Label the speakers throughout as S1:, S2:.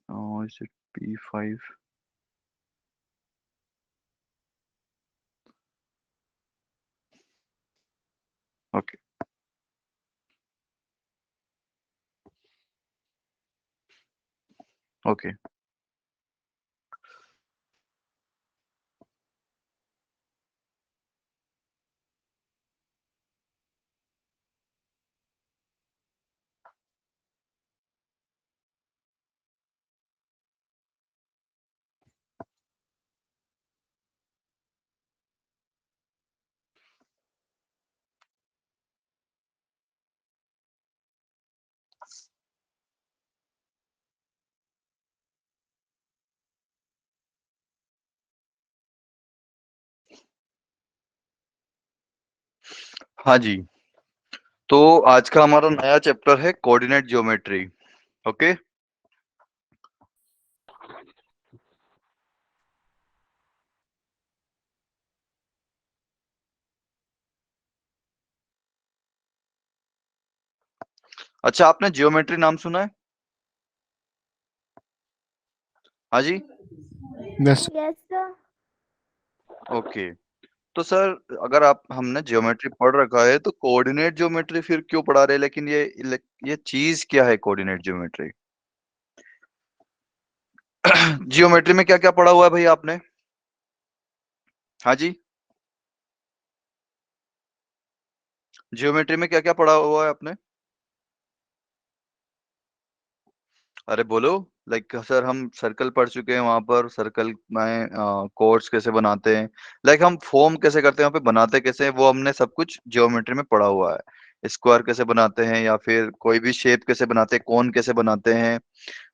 S1: Is it P5? Okay. Okay. हाँ जी, तो आज का हमारा नया चैप्टर है कोऑर्डिनेट ज्योमेट्री। ओके। अच्छा, आपने ज्योमेट्री नाम सुना है? हाँ जी।
S2: Yes
S3: sir.
S1: ओके, तो सर अगर आप हमने ज्योमेट्री पढ़ रखा है तो कोऑर्डिनेट ज्योमेट्री फिर क्यों पढ़ा रहे हैं? लेकिन ये चीज क्या है कोऑर्डिनेट ज्योमेट्री? जियोमेट्री में क्या क्या पढ़ा हुआ है भाई आपने? हाँ जी, जियोमेट्री में क्या क्या पढ़ा हुआ है आपने? अरे बोलो। लाइक सर हम सर्कल पढ़ चुके हैं, वहां पर सर्कल में कोर्ड्स कैसे बनाते हैं, लाइक हम फॉर्म कैसे करते हैं, वहां पे बनाते कैसे हैं, वो हमने सब कुछ जियोमेट्री में पढ़ा हुआ है। स्क्वायर कैसे बनाते हैं, या फिर कोई भी शेप कैसे बनाते हैं, कोन कैसे बनाते हैं,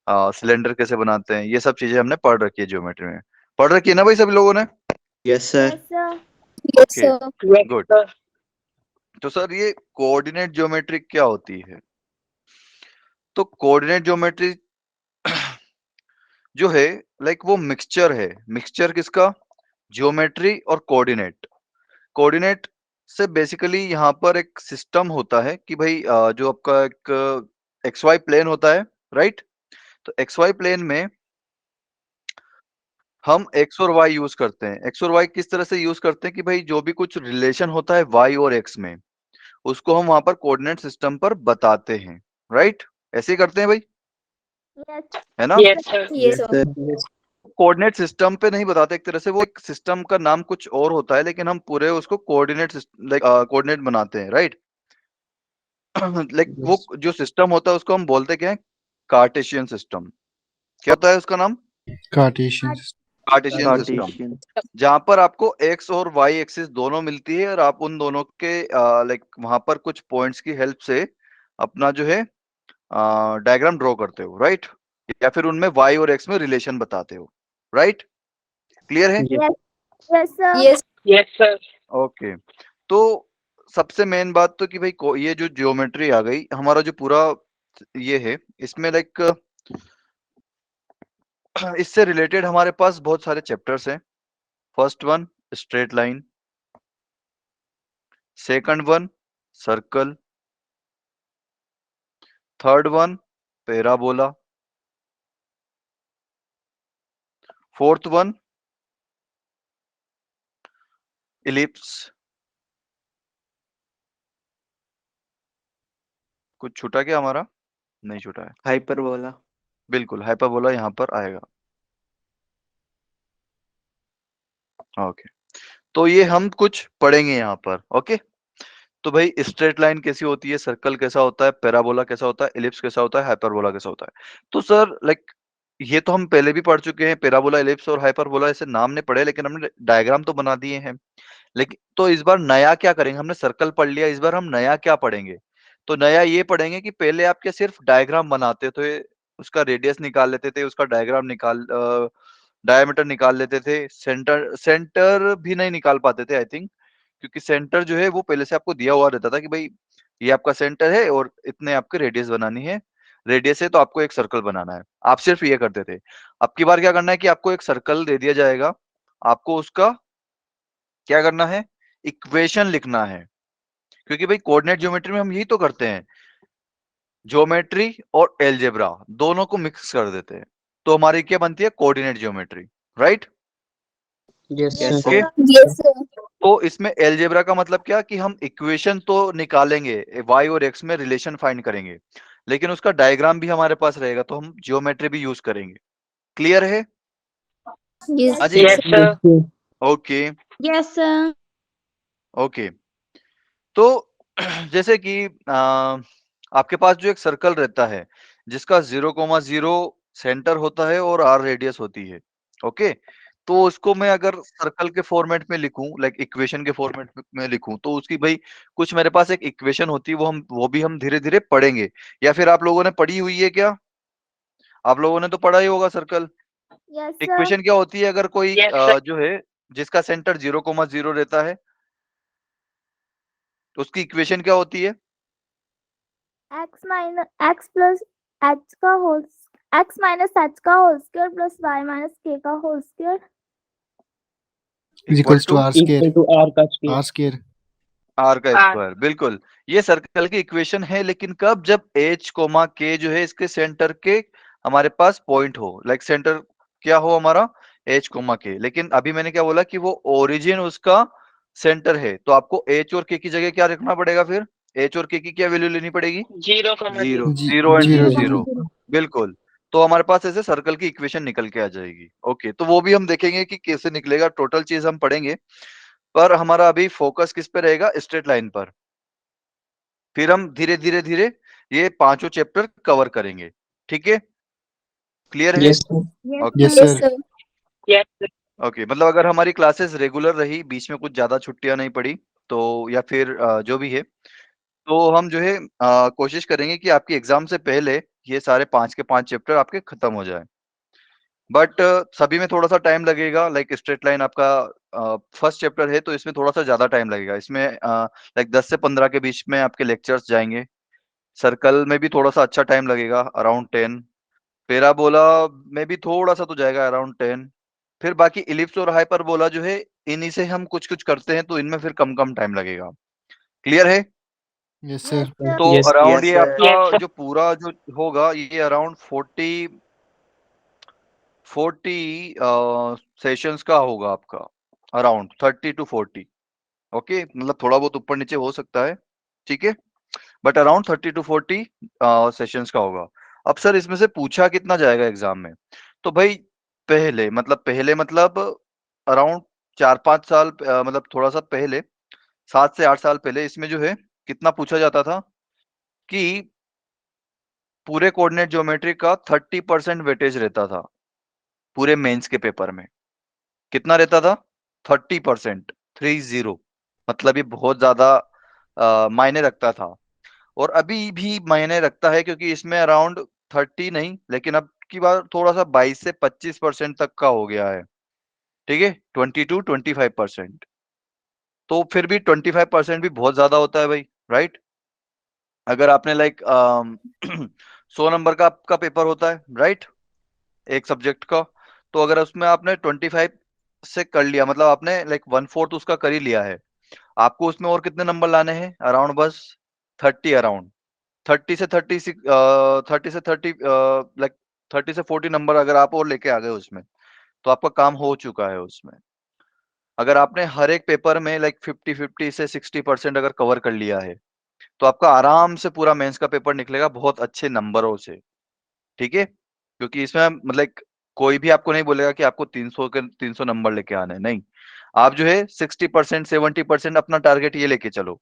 S1: सिलेंडर कैसे बनाते हैं, ये सब चीजें हमने पढ़ रखी है जियोमेट्री में। पढ़ रखी है ना भाई सभी लोगों ने?
S4: Yes sir.
S3: Yes
S1: okay,
S3: sir.
S1: Good. तो सर ये कोऑर्डिनेट ज्योमेट्री क्या होती है? तो कोऑर्डिनेट ज्योमेट्री जो है, लाइक वो मिक्सचर है। मिक्सचर किसका? ज्योमेट्री और कोऑर्डिनेट। कोऑर्डिनेट से बेसिकली यहाँ पर एक सिस्टम होता है कि भाई जो आपका एक एक्स वाई प्लेन होता है, राइट? तो एक्स वाई प्लेन में हम एक्स और वाई यूज करते हैं। एक्स और वाई किस तरह से यूज करते हैं कि भाई जो भी कुछ रिलेशन होता है वाई और एक्स में, उसको हम वहां पर कोऑर्डिनेट सिस्टम पर बताते हैं, राइट? ऐसे ही करते हैं भाई, है ना?
S3: Yes sir.
S1: कोऑर्डिनेट सिस्टम पे नहीं बताते, एक तरह से वो एक सिस्टम का नाम कुछ और होता है, लेकिन हम पूरे उसको कोऑर्डिनेट लाइक कोऑर्डिनेट बनाते हैं, राइट? लाइक वो जो सिस्टम होता है उसको हम बोलते क्या है? Cartesian system. क्या होता है उसका नाम?
S2: Cartesian
S1: Cartesian system.
S4: कार्टेशियन।
S1: जहां पर आपको एक्स और वाई एक्सिस दोनों मिलती है, और आप उन दोनों के लाइक वहां पर कुछ पॉइंट्स की हेल्प से अपना जो है डायग्राम ड्रॉ करते हो, राइट? या फिर उनमें वाई और एक्स में रिलेशन बताते हो, राइट? क्लियर है?
S3: Yes sir. Yes sir.
S1: Okay. तो सबसे मेन बात तो कि भाई ये जो ज्योमेट्री आ गई, हमारा जो पूरा ये है, इसमें लाइक इससे रिलेटेड हमारे पास बहुत सारे चैप्टर्स हैं। First one straight line, second one circle, third one parabola, fourth one ellipse. कुछ छूटा क्या हमारा? नहीं छूटा है,
S4: हाइपरबोला।
S1: बिल्कुल हाइपरबोला यहाँ पर आएगा। ओके, तो ये हम कुछ पढ़ेंगे यहाँ पर। ओके, तो भाई स्ट्रेट लाइन कैसी होती है, सर्कल कैसा होता है, पैराबोला कैसा होता है, इलिप्स कैसा होता है, हाइपरबोला कैसा होता है। तो सर लाइक ये तो हम पहले भी पढ़ चुके हैं, पैराबोला इलिप्स और हाइपरबोला ऐसे नाम नहीं पढ़े, लेकिन हमने डायग्राम तो बना दिए हैं। लेकिन तो इस बार नया क्या करेंगे? हमने सर्कल पढ़ लिया, इस बार हम नया क्या पढ़ेंगे? तो नया ये पढ़ेंगे कि पहले आप क्या सिर्फ डायग्राम बनाते थे, उसका रेडियस निकाल लेते थे, उसका डायग्राम निकाल डायमीटर निकाल लेते थे, सेंटर सेंटर भी नहीं निकाल पाते थे आई थिंक, क्योंकि सेंटर जो है वो पहले से आपको दिया हुआ रहता था कि भाई ये आपका सेंटर है और इतने आपके रेडियस बनानी है। रेडियस है तो आपको एक सर्कल बनाना है, आप सिर्फ ये करते थे। अब की बार क्या करना है कि आपको एक सर्कल दे दिया जाएगा, आपको उसका क्या करना है? इक्वेशन लिखना है। क्योंकि भाई कोऑर्डिनेट ज्योमेट्री में हम यही तो करते हैं, ज्योमेट्री और एलजेब्रा दोनों को मिक्स कर देते हैं। तो हमारी क्या बनती है, coordinate geometry, right?
S2: Yes, sir.
S1: Okay,
S3: Yes, sir.
S1: तो इसमें एलजेब्रा का मतलब क्या कि हम इक्वेशन तो निकालेंगे, y और x में रिलेशन फाइंड करेंगे, लेकिन उसका डायग्राम भी हमारे पास रहेगा, तो हम ज्योमेट्री भी यूज करेंगे। क्लियर है?
S3: Yes,
S1: हाँ जी,
S3: yes, sir.
S1: Okay
S3: Yes, sir.
S1: Okay. तो जैसे कि आपके पास जो एक सर्कल रहता है जिसका 0,0 सेंटर होता है और r रेडियस होती है, ओके, तो उसको मैं अगर सर्कल के फॉर्मेट में लिखूं, लाइक इक्वेशन के फॉर्मेट में लिखूं, तो उसकी भाई कुछ मेरे पास एक इक्वेशन होती है, वो भी हम धीरे धीरे पढ़ेंगे। या फिर आप लोगों ने पढ़ी हुई है क्या? आप लोगों ने तो पढ़ा ही होगा सर्कल।
S3: Yes, sir.
S1: इक्वेशन क्या होती है अगर कोई जो है जिसका सेंटर 0,0 रहता है, तो उसकी इक्वेशन क्या होती है?
S3: X minus X plus H का होल X minus H का whole square plus Y minus K का whole square
S2: Is
S1: equal
S2: equals to
S1: to
S2: R square.
S4: equal to r का square.
S2: R square.
S1: आर का square, बिल्कुल। ये circle की equation है, लेकिन कब? जब एच कोमा के जो है इसके सेंटर के हमारे पास पॉइंट हो, लाइक सेंटर क्या हो हमारा, एच कोमा के। लेकिन अभी मैंने क्या बोला कि वो ओरिजिन उसका सेंटर है, तो आपको एच और के की जगह क्या रखना पड़ेगा फिर? एच और के की क्या वैल्यू लेनी पड़ेगी?
S4: 0,0.
S1: Zero and
S2: Zero.
S1: जीरो, बिल्कुल। तो हमारे पास ऐसे सर्कल की इक्वेशन निकल के आ जाएगी। ओके, तो वो भी हम देखेंगे कि कैसे निकलेगा, टोटल चीज हम पढ़ेंगे, पर हमारा अभी फोकस किस पे रहेगा? स्ट्रेट लाइन पर। फिर हम धीरे धीरे धीरे ये पांचों चैप्टर कवर करेंगे, ठीक है? क्लियर है?
S4: Yes, sir.
S1: Okay
S2: Yes, sir.
S4: Yes, sir.
S1: Okay, मतलब अगर हमारी क्लासेस रेगुलर रही, बीच में कुछ ज्यादा छुट्टियां नहीं पड़ी, तो या फिर जो भी है, तो हम जो है कोशिश करेंगे कि आपकी एग्जाम से पहले ये सारे 5 के 5 चैप्टर आपके खत्म हो जाए। बट सभी में थोड़ा सा टाइम लगेगा, लाइक स्ट्रेट लाइन आपका फर्स्ट चैप्टर है, तो इसमें थोड़ा सा ज्यादा टाइम लगेगा। इसमें लाइक 10 से 15 के बीच में आपके लेक्चर्स जाएंगे। सर्कल में भी थोड़ा सा अच्छा टाइम लगेगा, अराउंड 10। पैराबोला में भी थोड़ा सा तो जाएगा, अराउंड 10। फिर बाकी इलिप्स और हाइपरबोला जो है, इन्हीं से हम कुछ कुछ करते हैं, तो इनमें फिर कम कम टाइम लगेगा। क्लियर है?
S2: Yes, sir.
S1: तो
S4: Yes,
S1: अराउंड
S4: yes,
S1: ये
S4: sir.
S1: आपका जो पूरा जो होगा, ये अराउंड 40 सेशंस का होगा आपका, अराउंड 30 to 40। ओके, मतलब थोड़ा बहुत ऊपर नीचे हो सकता है, ठीक है, बट अराउंड 30 to 40 सेशंस का होगा। अब सर इसमें से पूछा कितना जाएगा एग्जाम में? तो भाई पहले मतलब अराउंड 4-5 साल मतलब थोड़ा सा पहले, 7 से 8 साल पहले, इसमें जो है कितना पूछा जाता था कि पूरे कोऑर्डिनेट ज्योमेट्री का 30% वेटेज रहता था पूरे मेंस के पेपर में। कितना रहता था? 30%, 30, मतलब ये बहुत ज्यादा मायने रखता था, और अभी भी मायने रखता है, क्योंकि इसमें अराउंड 30 नहीं, लेकिन अब की बार थोड़ा सा 22 से 25% तक का हो गया है, ठीक है, 20 to 25%। तो फिर भी 25% भी बहुत ज्यादा होता है भाई, राइट? अगर आपने लाइक 100 नंबर का आपका पेपर होता है, राइट, एक सब्जेक्ट का, तो अगर उसमें आपने 25 से कर लिया, मतलब आपने लाइक 1/4 उसका कर ही लिया है, आपको उसमें और कितने नंबर लाने हैं? अराउंड बस 30, अराउंड 30 से 30 लाइक 30 से 40 नंबर अगर आप और लेके आ गए उसमें, तो आपका काम हो चुका है उसमें। अगर आपने हर एक पेपर में लाइक 50 से 60% अगर कवर कर लिया है, तो आपका आराम से पूरा मेंस का पेपर निकलेगा बहुत अच्छे नंबरों से, ठीक है? क्योंकि इसमें मतलब कोई भी आपको नहीं बोलेगा कि आपको 300 नंबर लेके आने हैं, नहीं। आप जो है 60%, 70% अपना टारगेट ये लेके चलो,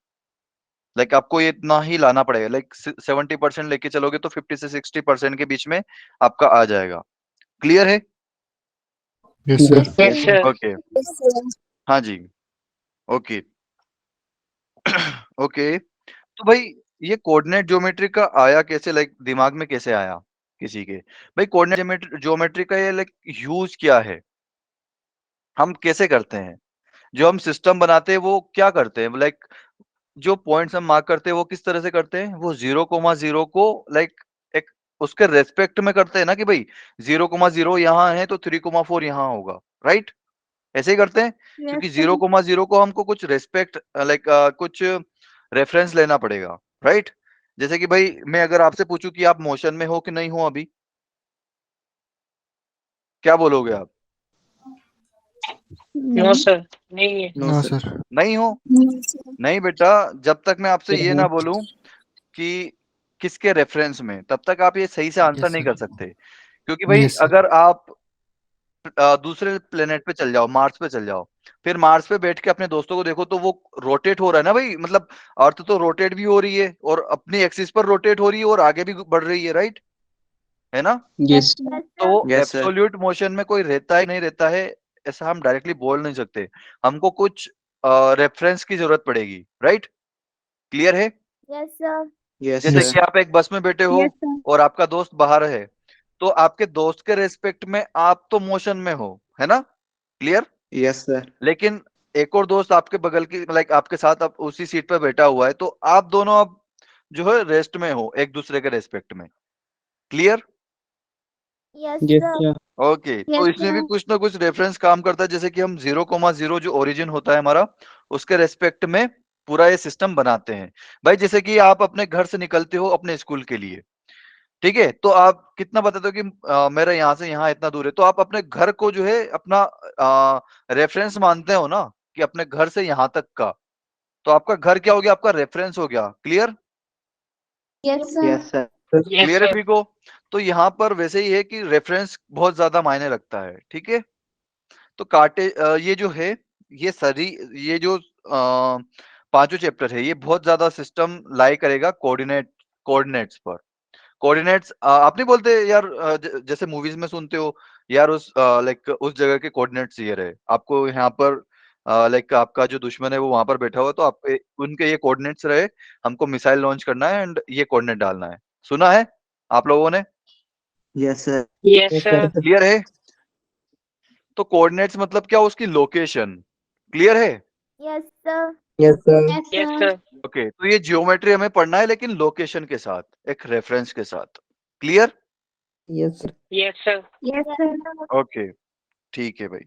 S1: लाइक आपको ये इतना ही लाना पड़ेगा, लाइक 70% लेके चलोगे तो 50 से 60% के बीच में आपका आ जाएगा। क्लियर है?
S2: Yes, sir.
S4: Yes, sir.
S1: Okay, हाँ जी, ओके ओके। तो भाई ये कोऑर्डिनेट ज्योमेट्री का आया कैसे, लाइक दिमाग में कैसे आया किसी के? भाई कोऑर्डिनेट ज्योमेट्री का ये लाइक यूज क्या है, हम कैसे करते हैं? जो हम सिस्टम बनाते हैं वो क्या करते हैं, लाइक जो पॉइंट्स हम मार्क करते हैं वो किस तरह से करते हैं? वो 0,0 को लाइक एक उसके रेस्पेक्ट में करते हैं ना, कि भाई 0,0 यहाँ है तो 3,4 यहाँ होगा, राइट? ऐसे ही करते हैं, क्योंकि 0,0 को हमको कुछ रेस्पेक्ट लाइक कुछ रेफरेंस लेना पड़ेगा, राइट? जैसे कि भाई मैं अगर आपसे पूछूं कि आप मोशन में हो कि नहीं हो अभी, क्या बोलोगे आप?
S4: नो सर, नहीं है।
S2: No sir.
S1: नहीं हो? नहीं बेटा, जब तक मैं आपसे ये ना बोलूं कि किसके रेफरेंस में, तब तक आप ये सही से आंसर
S2: Yes,
S1: नहीं
S2: sir.
S1: कर सकते। क्योंकि भाई
S2: Yes, sir.
S1: अगर आप दूसरे प्लेनेट पे चल जाओ, मार्स पे चल जाओ, फिर मार्स पे बैठ के अपने दोस्तों को देखो तो वो रोटेट हो रहा है ना भाई, मतलब अर्थ तो रोटेट भी हो रही है और अपनी एक्सिस पर रोटेट हो रही है और आगे भी बढ़ रही है, राइट? है ना?
S2: Yes.
S3: Yes,
S1: तो
S3: sir.
S1: वो एब्सोल्यूट मोशन में कोई रहता है नहीं रहता है, ऐसा हम डायरेक्टली बोल नहीं सकते। हमको कुछ रेफरेंस की जरूरत पड़ेगी, राइट? क्लियर है?
S3: Yes, sir.
S2: Yes,
S1: जैसे
S2: sir.
S1: कि आप एक बस में बैठे हो
S3: Yes, sir.
S1: और आपका दोस्त बाहर है, तो आपके दोस्त के रेस्पेक्ट में आप तो मोशन में हो, है ना? क्लियर?
S2: Yes, sir.
S1: लेकिन एक और दोस्त आपके बगल की, लाइक आपके साथ अब उसी सीट पर बैठा हुआ है, तो आप दोनों अब जो है रेस्ट में हो एक दूसरे के रेस्पेक्ट में। Clear?
S3: Yes,
S2: Yes,
S3: sir.
S2: sir.
S1: Okay, तो
S3: Yes,
S1: इसमें भी
S3: sir.
S1: कुछ ना कुछ रेफरेंस काम करता है, जैसे कि हम 0,0 जो ओरिजिन होता है हमारा, उसके रेस्पेक्ट में पूरा ये सिस्टम बनाते हैं। भाई जैसे कि आप अपने घर से निकलते हो अपने स्कूल के लिए, ठीक है? तो आप कितना बताते हो कि मेरा यहाँ से यहाँ इतना दूर है, तो आप अपने घर को जो है अपना रेफरेंस मानते हो ना, कि अपने घर से यहाँ तक का, तो आपका घर क्या हो गया? आपका रेफरेंस हो गया। Clear?
S3: Yes, sir.
S2: Yes, sir.
S4: Yes
S1: clear है
S4: सर।
S1: सभी को? तो यहाँ पर वैसे ही है कि रेफरेंस बहुत ज्यादा मायने रखता है, ठीक है? तो ये जो है, ये सारी, ये जो पांचों चैप्टर है, ये बहुत ज्यादा सिस्टम लाई करेगा कोऑर्डिनेट्स पर। कोऑर्डिनेट्स आप नहीं बोलते यार, जैसे मूवीज में सुनते हो यार, उस लाइक उस जगह के कोऑर्डिनेट्स ये रहे, आपको यहाँ पर लाइक आपका जो दुश्मन है वो वहां पर बैठा हुआ है, तो आप उनके ये कोऑर्डिनेट्स रहे, हमको मिसाइल लॉन्च करना है एंड ये कोऑर्डिनेट डालना है। सुना है आप लोगों ने?
S2: Yes, sir.
S4: Yes sir.
S1: Clear है? तो कोऑर्डिनेट्स मतलब क्या? उसकी लोकेशन। क्लियर है?
S3: Yes, sir.
S2: Yes, sir.
S3: Yes,
S4: yes
S3: sir.
S4: Sir.
S1: Okay, तो ये जियोमेट्री हमें पढ़ना है, लेकिन लोकेशन के साथ, एक रेफरेंस के साथ। Clear?
S2: Yes, sir.
S4: Yes sir.
S3: Yes, sir.
S1: Okay, ठीक है भाई।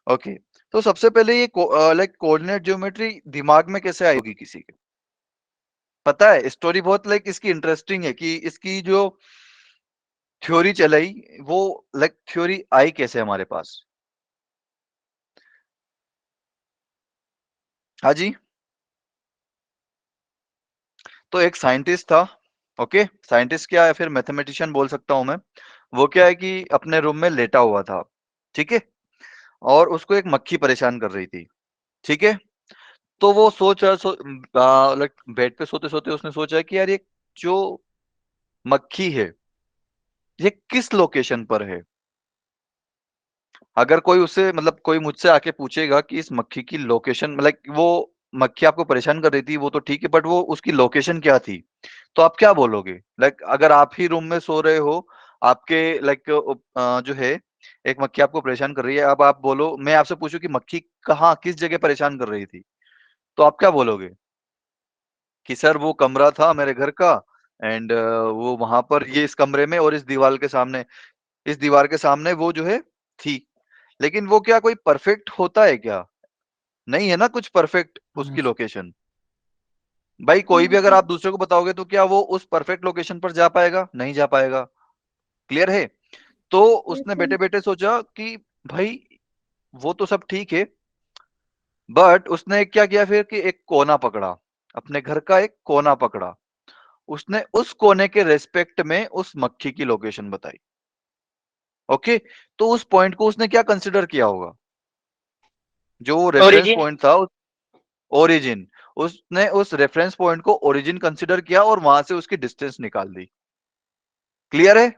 S1: ओके, तो सबसे पहले ये लाइक कोऑर्डिनेट ज्योमेट्री दिमाग में कैसे आएगी किसी के? पता है, स्टोरी बहुत लाइक इसकी इंटरेस्टिंग है कि इसकी जो थ्योरी चलाई, वो लाइक थ्योरी आई कैसे हमारे पास। हाँ जी, तो एक साइंटिस्ट था। ओके, साइंटिस्ट क्या है, फिर मैथमेटिशियन बोल सकता हूं मैं। वो क्या है कि अपने रूम में लेटा हुआ था, ठीक है? और उसको एक मक्खी परेशान कर रही थी, ठीक है? तो वो सोच रहा लाइक बेड पे सोते सोते उसने सोचा कि यार ये जो मक्खी है, ये किस लोकेशन पर है? अगर कोई उससे, मतलब कोई मुझसे आके पूछेगा कि इस मक्खी की लोकेशन, लाइक वो मक्खी आपको परेशान कर रही थी वो तो ठीक है, बट वो उसकी लोकेशन क्या थी, तो आप क्या बोलोगे? लाइक अगर आप ही रूम में सो रहे हो, आपके लाइक जो है एक मक्खी आपको परेशान कर रही है, अब आप बोलो, मैं आपसे पूछूं कि मक्खी कहाँ किस जगह परेशान कर रही थी, तो आप क्या बोलोगे? कि सर वो कमरा था मेरे घर का एंड वो वहां पर, ये इस कमरे में और इस दीवार के सामने वो जो है थी। लेकिन वो क्या कोई परफेक्ट होता है क्या? नहीं है ना कुछ परफेक्ट उसकी
S2: Yes.
S1: लोकेशन। भाई कोई भी अगर आप दूसरे को बताओगे तो क्या वो उस परफेक्ट लोकेशन पर जा पाएगा? नहीं जा पाएगा। क्लियर है? तो उसने बैठे बैठे सोचा कि भाई वो तो सब ठीक है, बट उसने क्या किया फिर कि एक कोना पकड़ा, अपने घर का एक कोना पकड़ा, उसने उस कोने के रेस्पेक्ट में उस मक्खी की लोकेशन बताई। ओके, तो उस पॉइंट को उसने क्या कंसिडर किया होगा? जो रेफरेंस
S4: ओरिजिन।
S1: पॉइंट था, ओरिजिन, उसने उस रेफरेंस पॉइंट को ओरिजिन कंसिडर किया और वहां से उसकी डिस्टेंस निकाल दी। क्लियर है?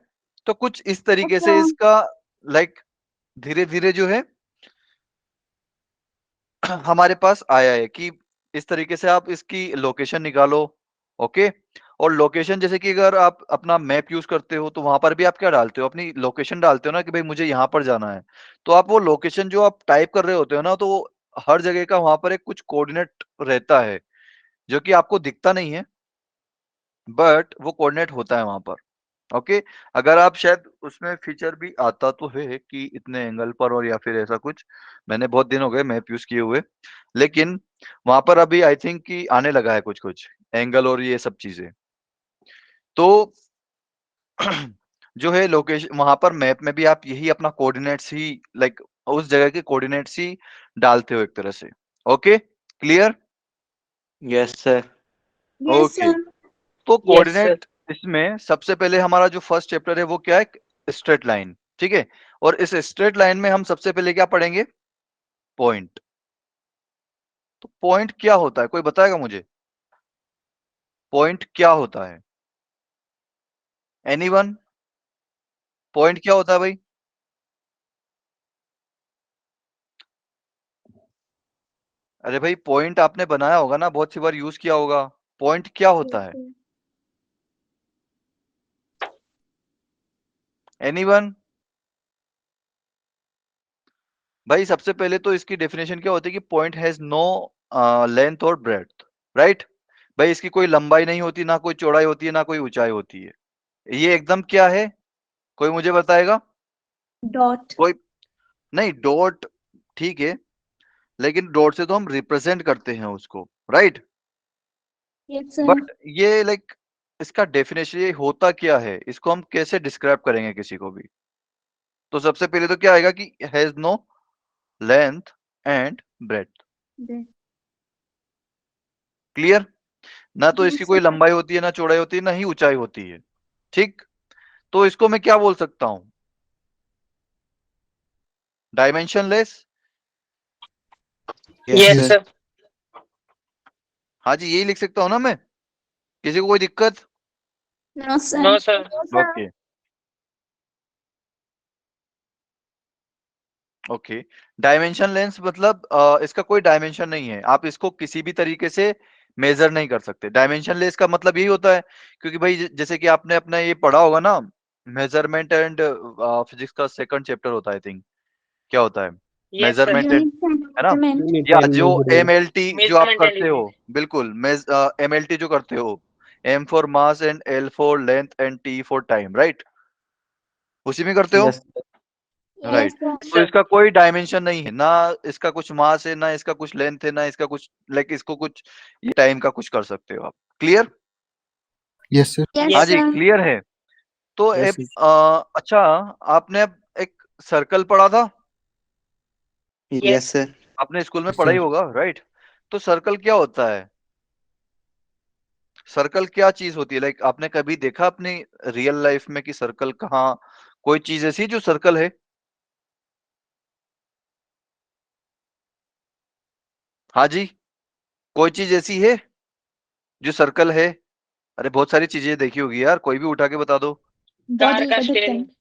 S1: तो कुछ इस तरीके से इसका लाइक धीरे धीरे जो है हमारे पास आया है कि इस तरीके से आप इसकी लोकेशन निकालो। ओके, और लोकेशन जैसे कि अगर आप अपना मैप यूज करते हो तो वहां पर भी आप क्या डालते हो? अपनी लोकेशन डालते हो ना, कि भाई मुझे यहाँ पर जाना है। तो आप वो लोकेशन जो आप टाइप कर रहे होते हो ना, तो वो हर जगह का वहां पर एक कुछ कोऑर्डिनेट रहता है, जो कि आपको दिखता नहीं है, बट वो कोऑर्डिनेट होता है वहां पर। ओके, अगर आप शायद उसमें फीचर भी आता तो है कि इतने एंगल पर, और या फिर ऐसा कुछ, मैंने बहुत दिन हो गए मैप यूज किए हुए, लेकिन वहां पर अभी आई थिंक कि आने लगा है कुछ कुछ एंगल और ये सब चीजें। तो जो है लोकेशन, वहां पर मैप में भी आप यही अपना कोऑर्डिनेट्स ही लाइक उस जगह के कोऑर्डिनेट्स ही डालते हो एक तरह से। Okay, clear?
S2: Yes, sir.
S3: Yes,
S1: okay,
S3: sir.
S1: तो
S4: Yes, sir.
S1: कोऑर्डिनेट इसमें सबसे पहले हमारा जो फर्स्ट चैप्टर है वो क्या है? स्ट्रेट लाइन, ठीक है। और इस स्ट्रेट लाइन में हम सबसे पहले क्या पढ़ेंगे? पॉइंट। तो पॉइंट क्या होता है, कोई बताएगा मुझे? पॉइंट क्या होता है? एनीवन? पॉइंट क्या होता है भाई? अरे भाई, पॉइंट आपने बनाया होगा ना, बहुत सी बार यूज किया होगा। पॉइंट क्या होता है? एनीवन? भाई सबसे पहले तो इसकी डेफिनेशन क्या होती है कि पॉइंट हैज नो लेंथ और ब्रेड्थ, राइट? भाई इसकी कोई लंबाई नहीं होती, ना कोई चौड़ाई होती है, ना कोई ऊंचाई होती है। ये एकदम क्या है, कोई मुझे बताएगा?
S3: Dot.
S1: कोई नहीं, डॉट ठीक है, लेकिन डॉट से तो हम रिप्रेजेंट करते हैं उसको, राइट?
S3: Yes, sir.
S1: बट ये लाइक इसका डेफिनेशन ये होता क्या है, इसको हम कैसे डिस्क्राइब करेंगे किसी को भी? तो सबसे पहले तो क्या आएगा कि has no length and breadth.
S3: Then.
S1: Clear? ना तो
S3: Yes,
S1: इसकी कोई
S3: sir.
S1: लंबाई होती है, ना चौड़ाई होती है, ना ही ऊंचाई होती है, ठीक? तो इसको मैं क्या बोल सकता हूं? Dimensionless?
S2: Yes,
S4: Yes,
S2: sir.
S4: sir.
S1: हाँ जी, यही लिख सकता हूं ना मैं? किसी को कोई दिक्कत?
S3: No, sir.
S4: No, sir.
S1: Okay okay, dimension lens मतलब इसका कोई डायमेंशन नहीं है, आप इसको किसी भी तरीके से मेजर नहीं कर सकते। डायमेंशन लेस का मतलब यही होता है, क्योंकि भाई जैसे कि आपने अपना ये पढ़ा होगा ना, मेजरमेंट एंड फिजिक्स का सेकंड चैप्टर होता है आई थिंक, क्या होता है?
S4: Yes, sir.
S1: Measurement and,
S3: Units and
S1: है ना?
S3: measurement.
S1: या जो MLT जो आप
S4: Measurement and
S1: करते हो,
S4: limit.
S1: बिल्कुल MLT जो करते हो, M for mass and L for length and T for time, right? उसी में करते हो,
S2: Yes, sir.
S3: Yes,
S1: right?
S3: sir.
S1: तो इसका कोई डायमेंशन नहीं है, ना इसका कुछ मास है, ना इसका कुछ लेंथ है, ना इसका कुछ लाइक इसको कुछ ये टाइम का कुछ कर सकते हो आप। क्लियर?
S2: Yes, sir.
S3: Yes,
S1: हाँ
S4: Yes.
S1: जी,
S3: sir.
S1: क्लियर है। तो
S2: Yes,
S1: एक
S2: sir.
S1: अच्छा, आपने अब एक सर्कल पढ़ा था,
S2: Yes, sir.
S1: आपने स्कूल में
S2: Yes,
S1: पढ़ा ही
S2: sir.
S1: होगा, राइट? तो सर्कल क्या होता है? सर्कल क्या चीज होती है? लाइक आपने कभी देखा अपनी रियल लाइफ में कि सर्कल कहाँ, कोई चीज ऐसी है जो सर्कल है? हाँ जी, कोई चीज ऐसी है जो सर्कल है? अरे बहुत सारी चीजें देखी होगी यार, कोई भी उठा के बता दो।
S4: Car
S3: Bottle
S4: का
S3: का
S4: steering.
S3: ढक्कन.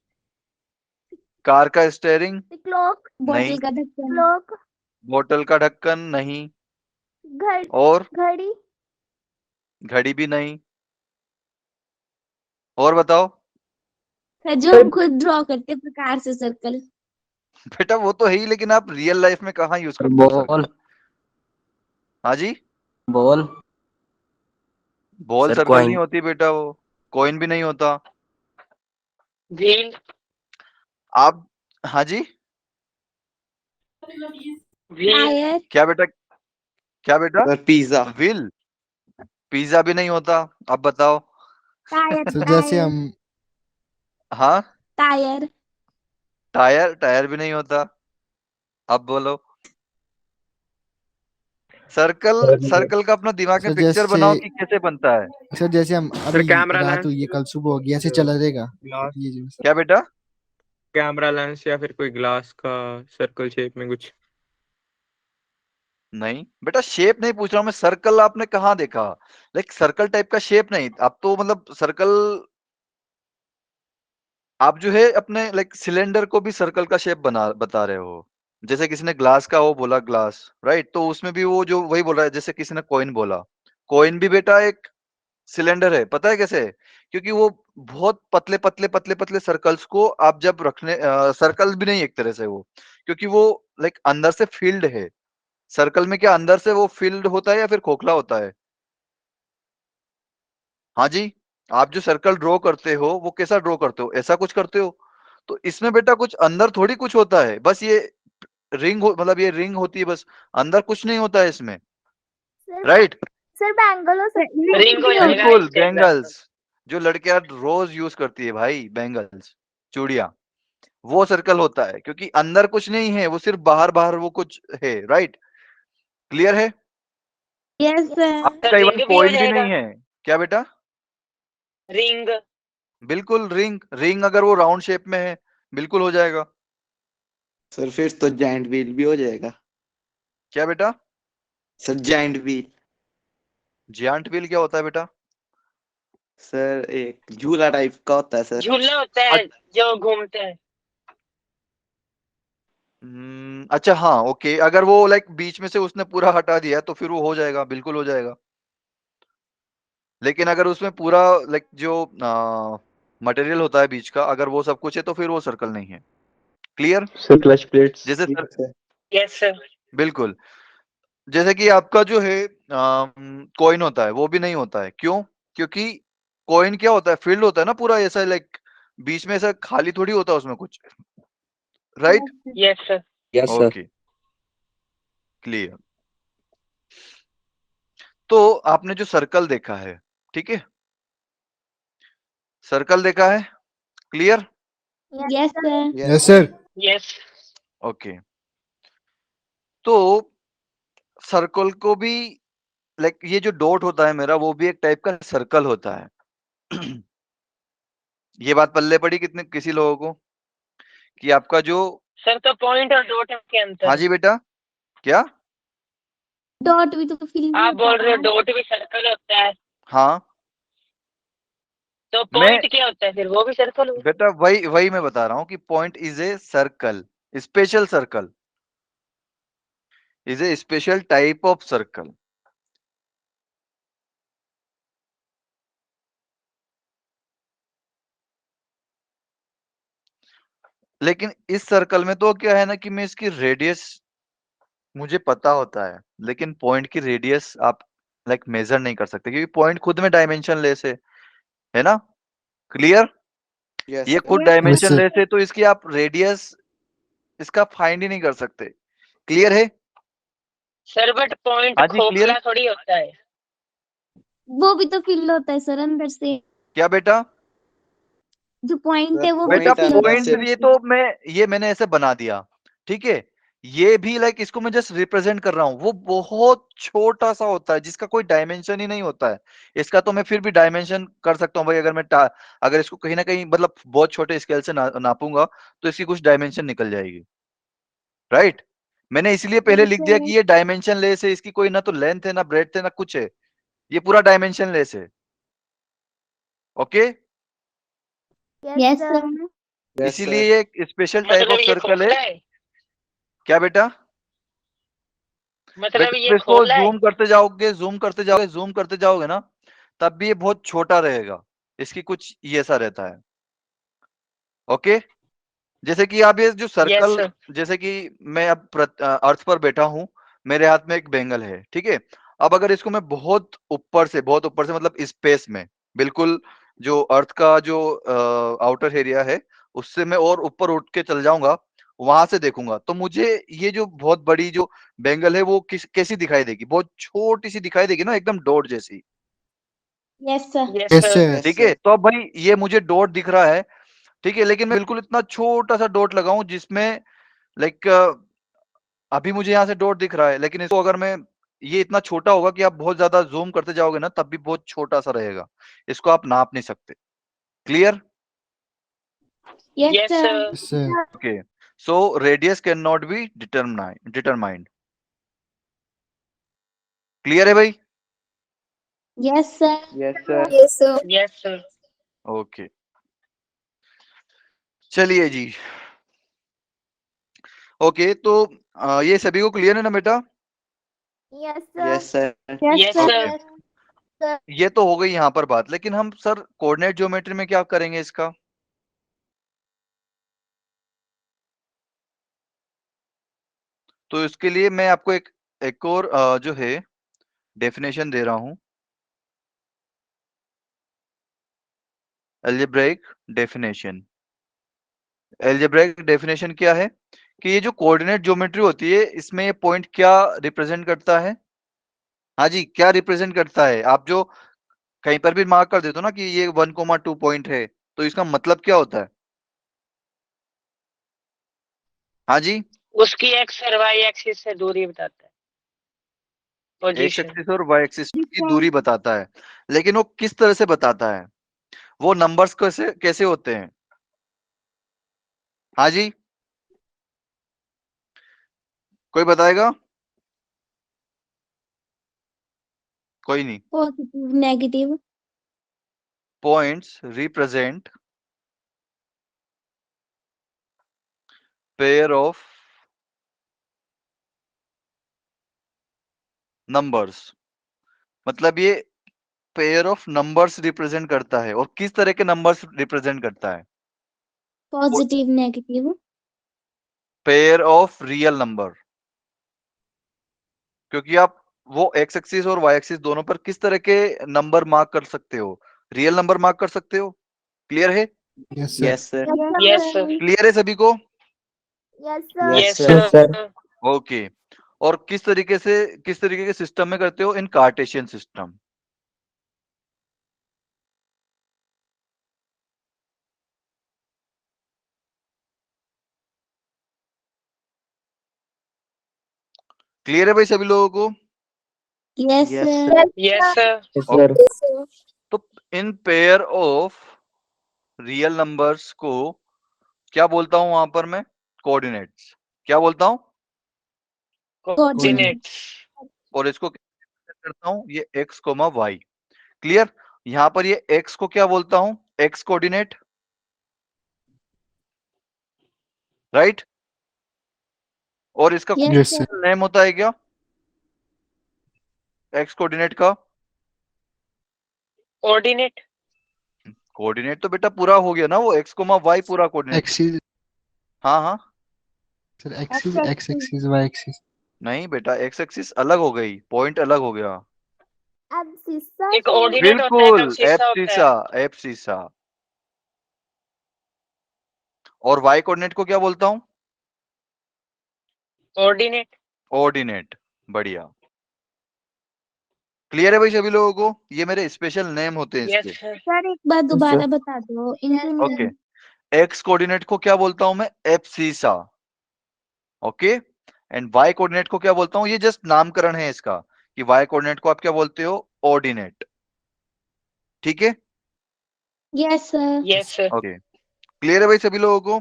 S1: कार का स्टेयरिंग?
S3: The clock.
S1: नहीं।
S3: Bottle का ढक्कन. Clock.
S1: बोतल का ढक्कन? नहीं।
S3: घड़ी.
S1: और
S3: घड़ी.
S1: घड़ी भी नहीं। और बताओ।
S3: सर जो हम खुद ड्रॉ करते हैं प्रकार से सर्कल.
S1: बेटा वो तो है ही, लेकिन आप रियल लाइफ में कहाँ यूज करते हो सर्कल?
S2: बॉल.
S1: हाँ जी,
S2: बॉल.
S1: बॉल
S2: सर
S1: सर्कल नहीं
S2: कॉइन.
S1: होती बेटा, वो कॉइन भी नहीं होता।
S4: Wheel.
S1: आप, हाँ जी,
S4: Wheel.
S3: टायर.
S1: क्या बेटा? क्या बेटा?
S2: Sir pizza.
S1: व्हील? पिज्जा भी नहीं होता। अब बताओ।
S3: टायर.
S5: तो जैसे
S3: टायर.
S5: हम
S1: हाँ,
S3: टायर.
S1: टायर? टायर भी नहीं होता। अब बोलो। सर्कल, सर्कल का अपना दिमाग में
S5: सर
S1: पिक्चर
S5: जैसे
S1: बनाओ कि कैसे बनता है।
S5: सर जैसे हम
S6: सर
S5: अभी
S6: कैमरा
S5: रात
S6: लेंस,
S5: हुई है, कल सुबह होगी, ऐसे चला रहेगा
S6: ग्लास,
S5: ये जो
S1: क्या बेटा?
S6: कैमरा लेंस या फिर कोई ग्लास का सर्कल शेप में कुछ।
S1: नहीं बेटा, शेप नहीं पूछ रहा हूं मैं, सर्कल आपने कहाँ देखा? लाइक सर्कल टाइप का शेप नहीं, अब तो मतलब सर्कल आप जो है अपने लाइक सिलेंडर को भी सर्कल का शेप बना बता रहे हो। जैसे किसी ने ग्लास का वो बोला ग्लास, राइट? तो उसमें भी वो जो वही बोल रहा है, जैसे किसी ने कॉइन बोला, कॉइन भी बेटा एक सिलेंडर है। पता है कैसे? क्योंकि वो बहुत पतले पतले पतले पतले सर्कल्स को आप जब रखने, सर्कल भी नहीं एक तरह से वो, क्योंकि वो लाइक अंदर से फील्ड है। सर्कल में क्या अंदर से वो फील्ड होता है या फिर खोखला होता है? हाँ जी, आप जो सर्कल ड्रॉ करते हो वो कैसा ड्रॉ करते हो? ऐसा कुछ करते हो? तो इसमें बेटा कुछ अंदर थोड़ी कुछ होता है, बस ये रिंग मतलब ये रिंग होती है बस, अंदर कुछ नहीं होता है इसमें,
S3: सर
S1: राइट?
S3: सर बैंगल हो सकती है.
S4: Ring हो जाएगा
S1: बिल्कुल,
S4: इसका
S1: बैंगल्स। जो लड़कियां रोज यूज करती है भाई, बैंगल्स, चूड़ियां, वो सर्कल होता है, क्योंकि अंदर कुछ नहीं है, वो सिर्फ बाहर बाहर वो कुछ है। राइट, क्लियर है?
S3: Yes, sir.
S1: अब
S4: सर
S1: कई बार
S4: रिंग भी हो
S1: कॉइन भी
S4: जाएगा,
S1: नहीं है। क्या बेटा?
S4: रिंग।
S1: बिल्कुल रिंग, रिंग अगर वो राउंड शेप में है बिल्कुल हो जाएगा।
S2: सर फिर तो जाइंट व्हील भी हो जाएगा।
S1: क्या बेटा?
S2: Sir giant wheel.
S1: Giant wheel क्या होता है बेटा?
S2: सर एक झूला टाइप का होता है सर।
S4: झूला होता है जो घूमते हैं।
S1: अच्छा हाँ, ओके, अगर वो लाइक बीच में से उसने पूरा हटा दिया तो फिर वो हो जाएगा, बिल्कुल हो जाएगा। लेकिन अगर उसमें पूरा लाइक जो मटेरियल होता है बीच का, अगर वो सब कुछ है तो फिर वो सर्कल नहीं है। क्लियर?
S6: Sir clutch plates.
S1: जैसे
S2: ठीक
S1: सर,
S2: है सर।
S4: Yes sir.
S1: बिल्कुल, जैसे कि आपका जो है कॉइन होता है, वो भी नहीं होता है। क्यों? क्योंकि कॉइन क्या होता है, फील्ड होता है ना पूरा, ऐसा लाइक बीच में ऐसा खाली थोड़ी होता है उसमें कुछ। Right,
S4: yes sir.
S2: Yes sir.
S1: Okay, clear. तो आपने जो सर्कल देखा है, ठीक है, सर्कल देखा है, clear?
S3: Yes, sir.
S5: Yes sir.
S4: Yes.
S1: Okay, तो सर्कल को भी लाइक ये जो डॉट होता है मेरा, वो भी एक टाइप का सर्कल होता है। ये बात पल्ले पड़ी कितने किसी लोगों को कि आपका जो,
S4: सर तो पॉइंट और डॉट के
S1: हाँ
S4: अंतर।
S1: जी बेटा, क्या?
S3: Dot भी तो फिल
S4: आप
S3: होता
S4: बोल रहे हो
S3: है।
S4: डॉट भी सर्कल होता है,
S1: हाँ,
S4: तो
S1: मैं
S4: पॉइंट क्या होता है फिर? वो भी सर्कल हुआ।
S1: बेटा वही वही मैं बता रहा हूँ कि point is a circle, special circle, is a special type of circle. लेकिन इस सर्कल में तो क्या है ना कि मैं इसकी रेडियस मुझे पता होता है, लेकिन पॉइंट की रेडियस आप लाइक मेजर नहीं कर सकते, क्योंकि पॉइंट खुद में डायमेंशन लेस है ना? क्लियर?
S2: यस
S1: ये
S2: सर।
S1: खुद
S3: Yes,
S5: yes
S1: dimension
S5: sir.
S1: Less है, तो इसकी आप रेडियस इसका फाइंड ही नहीं कर सकते। क्लियर है?
S4: सर बट पॉइंट
S1: हाँ जी, क्लियर है।
S4: खोखला थोड़ी होता है।
S3: वो भी तो फिल होता है सर अंदर से।
S1: क्या बेटा?
S3: जो पॉइंट
S2: सर
S3: है वो भी
S1: बेटा
S3: तो
S2: पॉइंट
S3: फिल
S2: अंदर
S3: होता है
S1: पॉइंट
S2: से।
S3: अंदर
S1: ये
S3: से।
S1: तो मैंने ऐसे बना दिया, ठीक है। ये भी लाइक इसको मैं जस्ट रिप्रेजेंट कर रहा हूँ, वो बहुत छोटा सा होता है जिसका कोई डायमेंशन ही नहीं होता है। इसका तो मैं फिर भी डायमेंशन कर सकता हूँ भाई, अगर अगर इसको कहीं ना कहीं मतलब बहुत छोटे स्केल से नापूंगा तो इसकी कुछ डायमेंशन निकल जाएगी। राइट, मैंने इसलिए पहले
S3: Yes,
S1: लिख दिया
S3: sir.
S1: कि ये डायमेंशन लेस है, इसकी कोई ना तो लेंथ है ना ब्रेड्थ है ना कुछ है, ये पूरा डायमेंशन लेस है। Okay,
S3: Yes, sir.
S2: यस
S1: इसीलिए
S2: सर।
S1: ये एक स्पेशल टाइप
S4: मतलब
S1: ऑफ
S4: ये
S1: सर्कल है।
S4: खोखला है,
S1: क्या बेटा?
S4: मतलब
S1: बेटा
S4: ये
S1: आप इसको
S4: खोला है।
S1: जूम करते जाओगे, जूम करते जाओगे, जूम करते जाओगे ना, तब भी ये बहुत छोटा रहेगा। इसकी कुछ ये ऐसा रहता है। ओके, जैसे कि आप ये जो
S4: यस
S1: सर्कल,
S4: सर।
S1: जैसे कि मैं अब अर्थ पर बैठा हूं, मेरे हाथ में एक बेंगल है, ठीक है। अब अगर इसको मैं बहुत ऊपर से मतलब स्पेस में, बिल्कुल जो अर्थ का जो आउटर एरिया है उससे मैं और ऊपर उठ के चल जाऊंगा, वहां से देखूंगा तो मुझे ये जो बहुत बड़ी जो बेंगल है वो कैसी दिखाई देगी? बहुत छोटी सी दिखाई देगी ना, एकदम डॉट जैसी।
S3: Yes, sir.
S4: Yes
S5: yes
S4: sir.
S5: Sir.
S2: Yes
S1: ठीक है,
S2: सर।
S1: तो अब भाई ये मुझे डॉट दिख रहा है, ठीक है, लेकिन मैं बिल्कुल इतना छोटा सा डॉट लगाऊं जिसमें लाइक अभी मुझे यहाँ से डॉट दिख रहा है, लेकिन इसको अगर मैं, ये इतना छोटा होगा कि आप बहुत ज्यादा जूम करते जाओगे ना तब भी बहुत छोटा सा रहेगा, इसको आप नाप नहीं सकते। Clear?
S3: Yes,
S4: yes
S3: sir.
S4: Sir.
S5: Yes sir.
S1: Okay, so radius can not be determined. Clear है भाई?
S3: Yes, sir.
S2: Yes sir.
S3: Yes, sir.
S4: Yes sir.
S1: Okay, चलिए जी। ओके, तो ये सभी को क्लियर है ना बेटा?
S3: Yes, sir.
S2: Yes sir.
S3: Yes,
S4: yes
S3: sir.
S4: Sir.
S3: Sir.
S1: ये तो हो गई यहाँ पर बात, लेकिन हम सर कोऑर्डिनेट ज्योमेट्री में क्या करेंगे इसका? तो इसके लिए मैं आपको एक और जो है डेफिनेशन दे रहा हूं, एल्जेब्राइक डेफिनेशन। एल्जेब्राइक डेफिनेशन क्या है कि ये जो कोऑर्डिनेट ज्योमेट्री होती है इसमें ये पॉइंट क्या रिप्रेजेंट करता है? हाँ जी, क्या रिप्रेजेंट करता है? आप जो कहीं पर भी मार्क कर देते हो ना कि ये 1,2 पॉइंट है, तो इसका मतलब क्या होता है? हाँ जी,
S4: उसकी एक्स और वाई एक्सिस से दूरी बताता है,
S1: एक्स
S4: पोजीशन।
S1: एक्सिस और वाई एक्सिस की दूरी बताता है, लेकिन वो किस तरह से बताता है? वो नंबर्स कैसे कैसे होते हैं? हाँ जी, कोई बताएगा? कोई नहीं।
S3: Positive negative
S1: points represent pair of numbers, मतलब ये पेयर ऑफ नंबर्स रिप्रेजेंट करता है। और किस तरह के नंबर्स रिप्रेजेंट करता है?
S3: Positive negative
S1: pair of real number, क्योंकि आप वो एक्स एक्सिस और वाई एक्सिस दोनों पर किस तरह के नंबर मार्क कर सकते हो? रियल नंबर मार्क कर सकते हो। क्लियर है?
S5: Yes sir
S2: yes sir.
S4: Yes sir.
S1: Clear है सभी को?
S3: Yes
S4: yes
S2: Yes,
S4: sir.
S1: Okay. और किस तरीके के सिस्टम में करते हो? इन कार्टेशियन सिस्टम। क्लियर है भाई सभी लोगों को?
S3: Yes
S2: Yes,
S3: sir
S2: sir.
S4: Yes sir.
S1: Okay. तो in pair of real numbers को क्या बोलता हूं वहां पर मैं? कोऑर्डिनेट्स। क्या बोलता हूं?
S4: कोऑर्डिनेट्स।
S1: और इसको क्या करता हूं? ये एक्स कोमा वाई। क्लियर? यहां पर ये एक्स को क्या बोलता हूं? X coordinate, right? और इसका
S5: यस सर
S1: नेम होता है क्या एक्स कोऑर्डिनेट का?
S4: कोऑर्डिनेट।
S1: कोऑर्डिनेट तो बेटा पूरा हो गया ना, वो एक्स कोमा वाई पूरा कोऑर्डिनेट।
S5: एक्सिस
S1: हाँ हाँ,
S5: sir axis x axis y axis
S1: नहीं बेटा, एक्स एक्सिस अलग हो गई, पॉइंट अलग हो गया।
S3: एब्सिसा
S4: एक ऑर्डिनेट होता है,
S1: बिल्कुल,
S4: एब्सिसा होता है।
S1: एब्सिसा। और वाई कोऑर्डिनेट को क्या बोलता हूं?
S4: ऑर्डिनेट।
S1: ऑर्डिनेट। बढ़िया। क्लियर है भाई सभी लोगों को? ये मेरे स्पेशल नेम होते हैं
S4: यस
S1: इसके।
S4: सर।
S3: सर एक बार दोबारा बता दो
S1: ओके, एक्स कोऑर्डिनेट को क्या बोलता हूं मैं? Abscissa. Okay, and y coordinate को क्या बोलता हूं? ये जस्ट नामकरण है इसका, कि वाई कोऑर्डिनेट को आप क्या बोलते हो? ऑर्डिनेट। ठीक है?
S3: Yes sir
S4: yes sir.
S1: Okay, clear है भाई सभी लोगों को?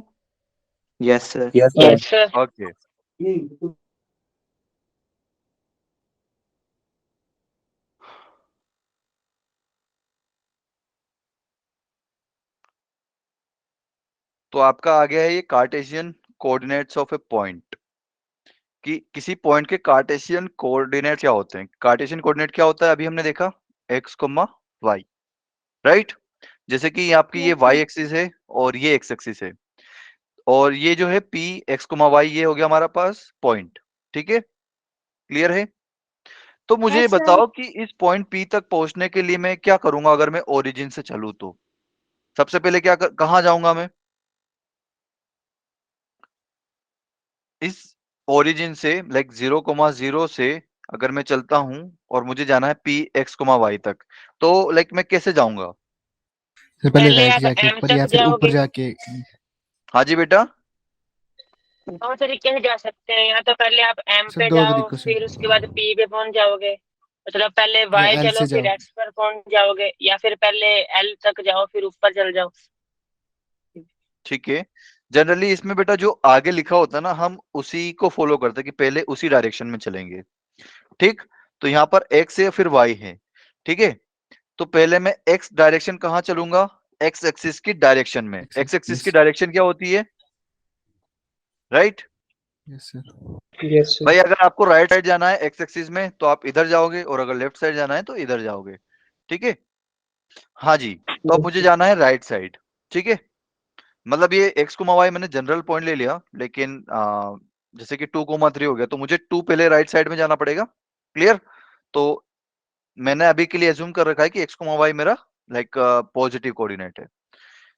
S2: Yes, sir.
S4: Yes sir.
S1: Okay. तो आपका आ गया है ये Cartesian coordinates of A point, कि किसी पॉइंट के कार्टेशियन कोऑर्डिनेट क्या होते हैं। कार्टेशियन कोऑर्डिनेट क्या होता है अभी हमने देखा? X comma y, right? जैसे कि आपकी ये वाई एक्सिस है और ये एक्स एक्सिस है, और ये जो है पी एक्स कोमा वाई, ये हो गया हमारा पास पॉइंट। ठीक है? क्लियर है? तो मुझे ये
S3: Yes, sir.
S1: बताओ कि इस पॉइंट पी तक पहुंचने के लिए मैं क्या करूंगा अगर मैं ओरिजिन से चलूं तो? सबसे पहले कहां जाऊंगा मैं? इस ओरिजिन से, लाइक 0,0 से अगर मैं चलता हूं और मुझे जाना है पी एक्स कोमा वाई तक, तो लाइक मैं कैसे जाऊंगा?
S5: सर पहले
S4: पहले
S5: राइट
S4: आप
S5: जाके
S4: एम
S5: ऊपर
S4: तक
S5: या फिर ऊपर
S4: जाओगे।
S5: जाके
S1: हाँ जी बेटा।
S4: दो तरीके से जा सकते हैं, या तो पहले आप एम
S5: सर
S4: पे
S5: दो
S4: जाओ,
S5: तरीकों से
S4: फिर उसके बाद पी पे पहुंच जाओगे। मतलब पहले
S5: या
S4: वाई
S5: एल
S4: चलो,
S5: से
S4: फिर
S5: जाओ
S4: एक्स पर पहुंच जाओगे, या फिर पहले एल तक जाओ फिर ऊपर चल जाओ।
S1: ठीक है, जनरली इसमें बेटा जो आगे लिखा होता है ना, हम उसी को फॉलो करते हैं कि पहले उसी डायरेक्शन में चलेंगे। ठीक? तो यहाँ पर एक्स है फिर वाई है। ठीक है? तो पहले मैं एक्स डायरेक्शन कहाँ चलूंगा? एक्स एक्सिस की डायरेक्शन में। एक्स एक्सिस की डायरेक्शन क्या होती है? राइट?
S5: यस सर
S6: यस
S1: भाई अगर आपको राइट साइड जाना है एक्स एक्सिस में तो आप इधर जाओगे, और अगर लेफ्ट साइड जाना है तो इधर जाओगे। ठीक है? हाँ जी, तो अब मुझे जाना है राइट साइड। ठीक है? मतलब ये एक्स कोमा वाई मैंने जनरल पॉइंट ले लिया, लेकिन जैसे कि 2,3 हो गया तो मुझे 2 पहले राइट साइड में जाना पड़ेगा। क्लियर? तो मैंने अभी के लिए एज्यूम कर रखा है कि एक्स कोमा वाई मेरा लाइक पॉजिटिव कोऑर्डिनेट है।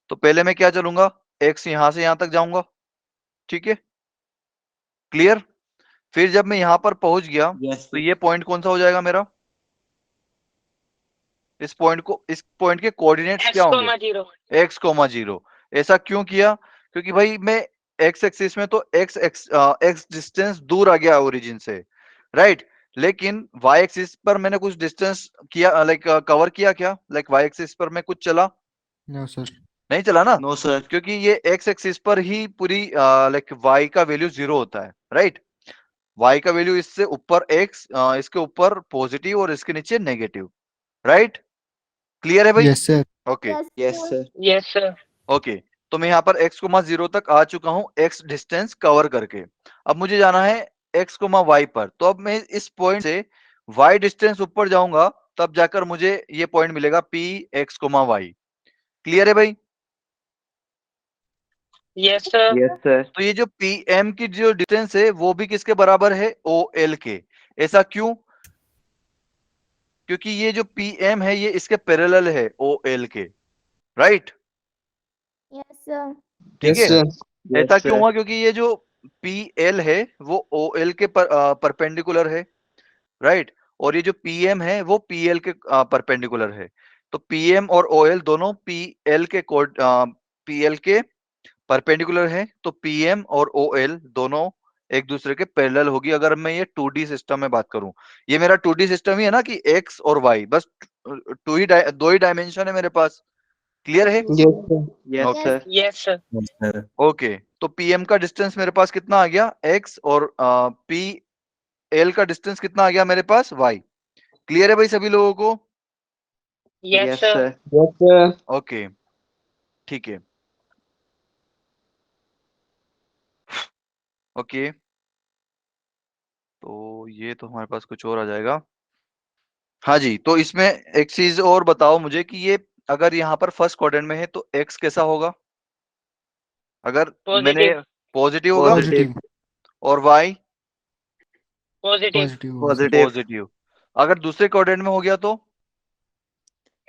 S1: तो पहले मैं क्या चलूंगा? एक्स यहां से यहां तक जाऊंगा। ठीक है? क्लियर? फिर जब मैं यहां पर पहुंच गया
S2: Yes,
S1: तो
S2: sir.
S1: ये पॉइंट कौन सा हो जाएगा मेरा? इस पॉइंट के कोऑर्डिनेट्स
S4: एक्स
S1: क्या होंगे?
S4: Comma zero
S1: x, 0। ऐसा क्यों किया? क्योंकि भाई मैं x एक्सिस में तो x डिस्टेंस दूर आ गया ओरिजिन से, राइट? लेकिन y एक्सिस पर मैंने कुछ डिस्टेंस किया, लाइक कवर किया क्या? लाइक y एक्सिस पर मैं कुछ चला?
S5: No, sir.
S1: नहीं चला ना,
S2: नो सर।
S1: क्योंकि ये x एक्सिस पर ही पूरी लाइक y का वैल्यू 0 होता है, राइट? y का वैल्यू इससे ऊपर x, इसके ऊपर पॉजिटिव और इसके नीचे नेगेटिव, राइट? क्लियर है भाई?
S5: Yes, sir.
S1: Okay
S3: Yes,
S2: yes
S3: sir.
S2: Sir.
S4: Yes sir
S1: okay. तो मैं यहाँ पर x, 0 तक आ चुका हूँ x डिस्टेंस कवर करके। अब मुझे जाना है x, y पर। तो अब मैं इस पॉइंट से y डिस्टेंस ऊपर जाऊंगा, तब जाकर मुझे ये पॉइंट मिलेगा p x, y। क्लियर है भाई?
S4: Yes sir
S2: yes sir.
S1: तो ये जो pm की जो डिस्टेंस है वो भी किसके बराबर है? OL के। ऐसा क्यों? क्योंकि ये जो pm है ये इसके पैरेलल है OL के, राइट?
S3: Yes, sir.
S1: ठीक
S5: Yes,
S1: है।
S5: sir.
S1: ऐसा क्यों हुआ? क्योंकि ये जो PL है वो OL के परपेंडिकुलर है, राइट? और ये जो PM है वो PL के परपेंडिकुलर है। तो PM और OL दोनों PL के परपेंडिकुलर है, तो PM और OL दोनों एक दूसरे के पैरेलल होगी। अगर मैं ये 2D सिस्टम में बात करूं, ये मेरा 2D सिस्टम ही है ना कि x और y, बस दो ही डायमेंशन है मेरे पास। क्लियर है?
S5: Yes, sir.
S2: Yes
S1: okay
S2: sir.
S4: Yes sir
S1: okay. तो PM का डिस्टेंस मेरे पास कितना आ गया? x, और PL का डिस्टेंस कितना आ गया मेरे पास? y। क्लियर है भाई सभी लोगों को?
S4: Yes
S2: yes
S4: sir
S2: sir.
S5: Yes, sir.
S1: Okay ठीक है। ओके, तो ये तो हमारे पास कुछ और आ जाएगा। हाँ जी, तो इसमें एक चीज और बताओ मुझे कि ये अगर यहाँ पर फर्स्ट क्वाड्रेंट में है तो x कैसा होगा? अगर मैंने
S4: पॉजिटिव
S1: पॉजिटिव होगा,
S5: Positive.
S1: और y
S4: पॉजिटिव
S5: Positive. होगा, sir.
S2: पॉजिटिव।
S1: पॉजिटिव। अगर दूसरे क्वाड्रेंट में हो गया तो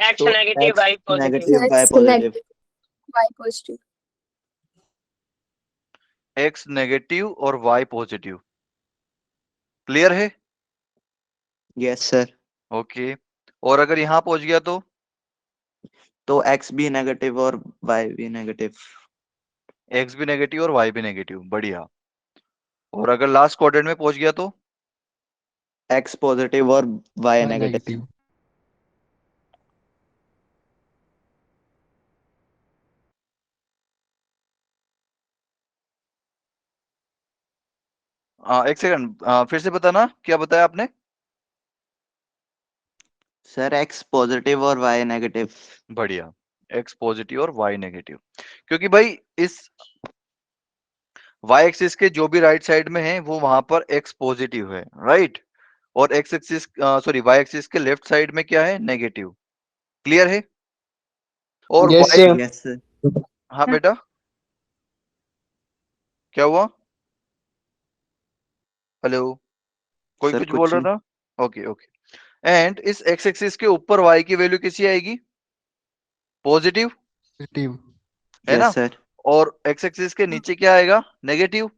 S4: एक्स
S2: तो
S4: negative
S2: x
S4: y positive
S2: negative y
S3: X
S2: positive.
S3: negative, Y positive.
S1: x negative और y पॉजिटिव। क्लियर है?
S2: Yes sir.
S1: ओके। और अगर यहाँ पहुंच गया
S2: तो एक्स भी नेगेटिव और वाई भी नेगेटिव।
S1: x भी नेगेटिव और y भी नेगेटिव, बढ़िया। और अगर लास्ट क्वाड्रेंट में पहुंच गया तो
S2: एक्स पॉजिटिव और वाई
S5: Y
S2: नेगेटिव।
S5: negative.
S1: एक सेकंड, फिर से बताना क्या बताया आपने?
S2: सर एक्स पॉजिटिव और वाई नेगेटिव।
S1: बढ़िया, x पॉजिटिव और y नेगेटिव। क्योंकि भाई इस y एक्सिस के जो भी राइट साइड में है वो वहां पर x पॉजिटिव है, राइट? और x axis sorry y axis के लेफ्ट साइड में क्या है? नेगेटिव। क्लियर है? और
S5: Yes,
S1: y,
S5: sir.
S2: Yes sir.
S1: हाँ बेटा क्या हुआ? हेलो, कोई
S2: सर
S1: कुछ बोल
S2: कुछ
S1: रहा
S2: नहीं।
S1: था? Okay okay. एंड इस x एक्सिस के ऊपर y की वैल्यू कैसी आएगी? Positive,
S5: Positive.
S1: है ना?
S2: Yes sir.
S1: और x एक्सिस के नीचे क्या आएगा? नेगेटिव।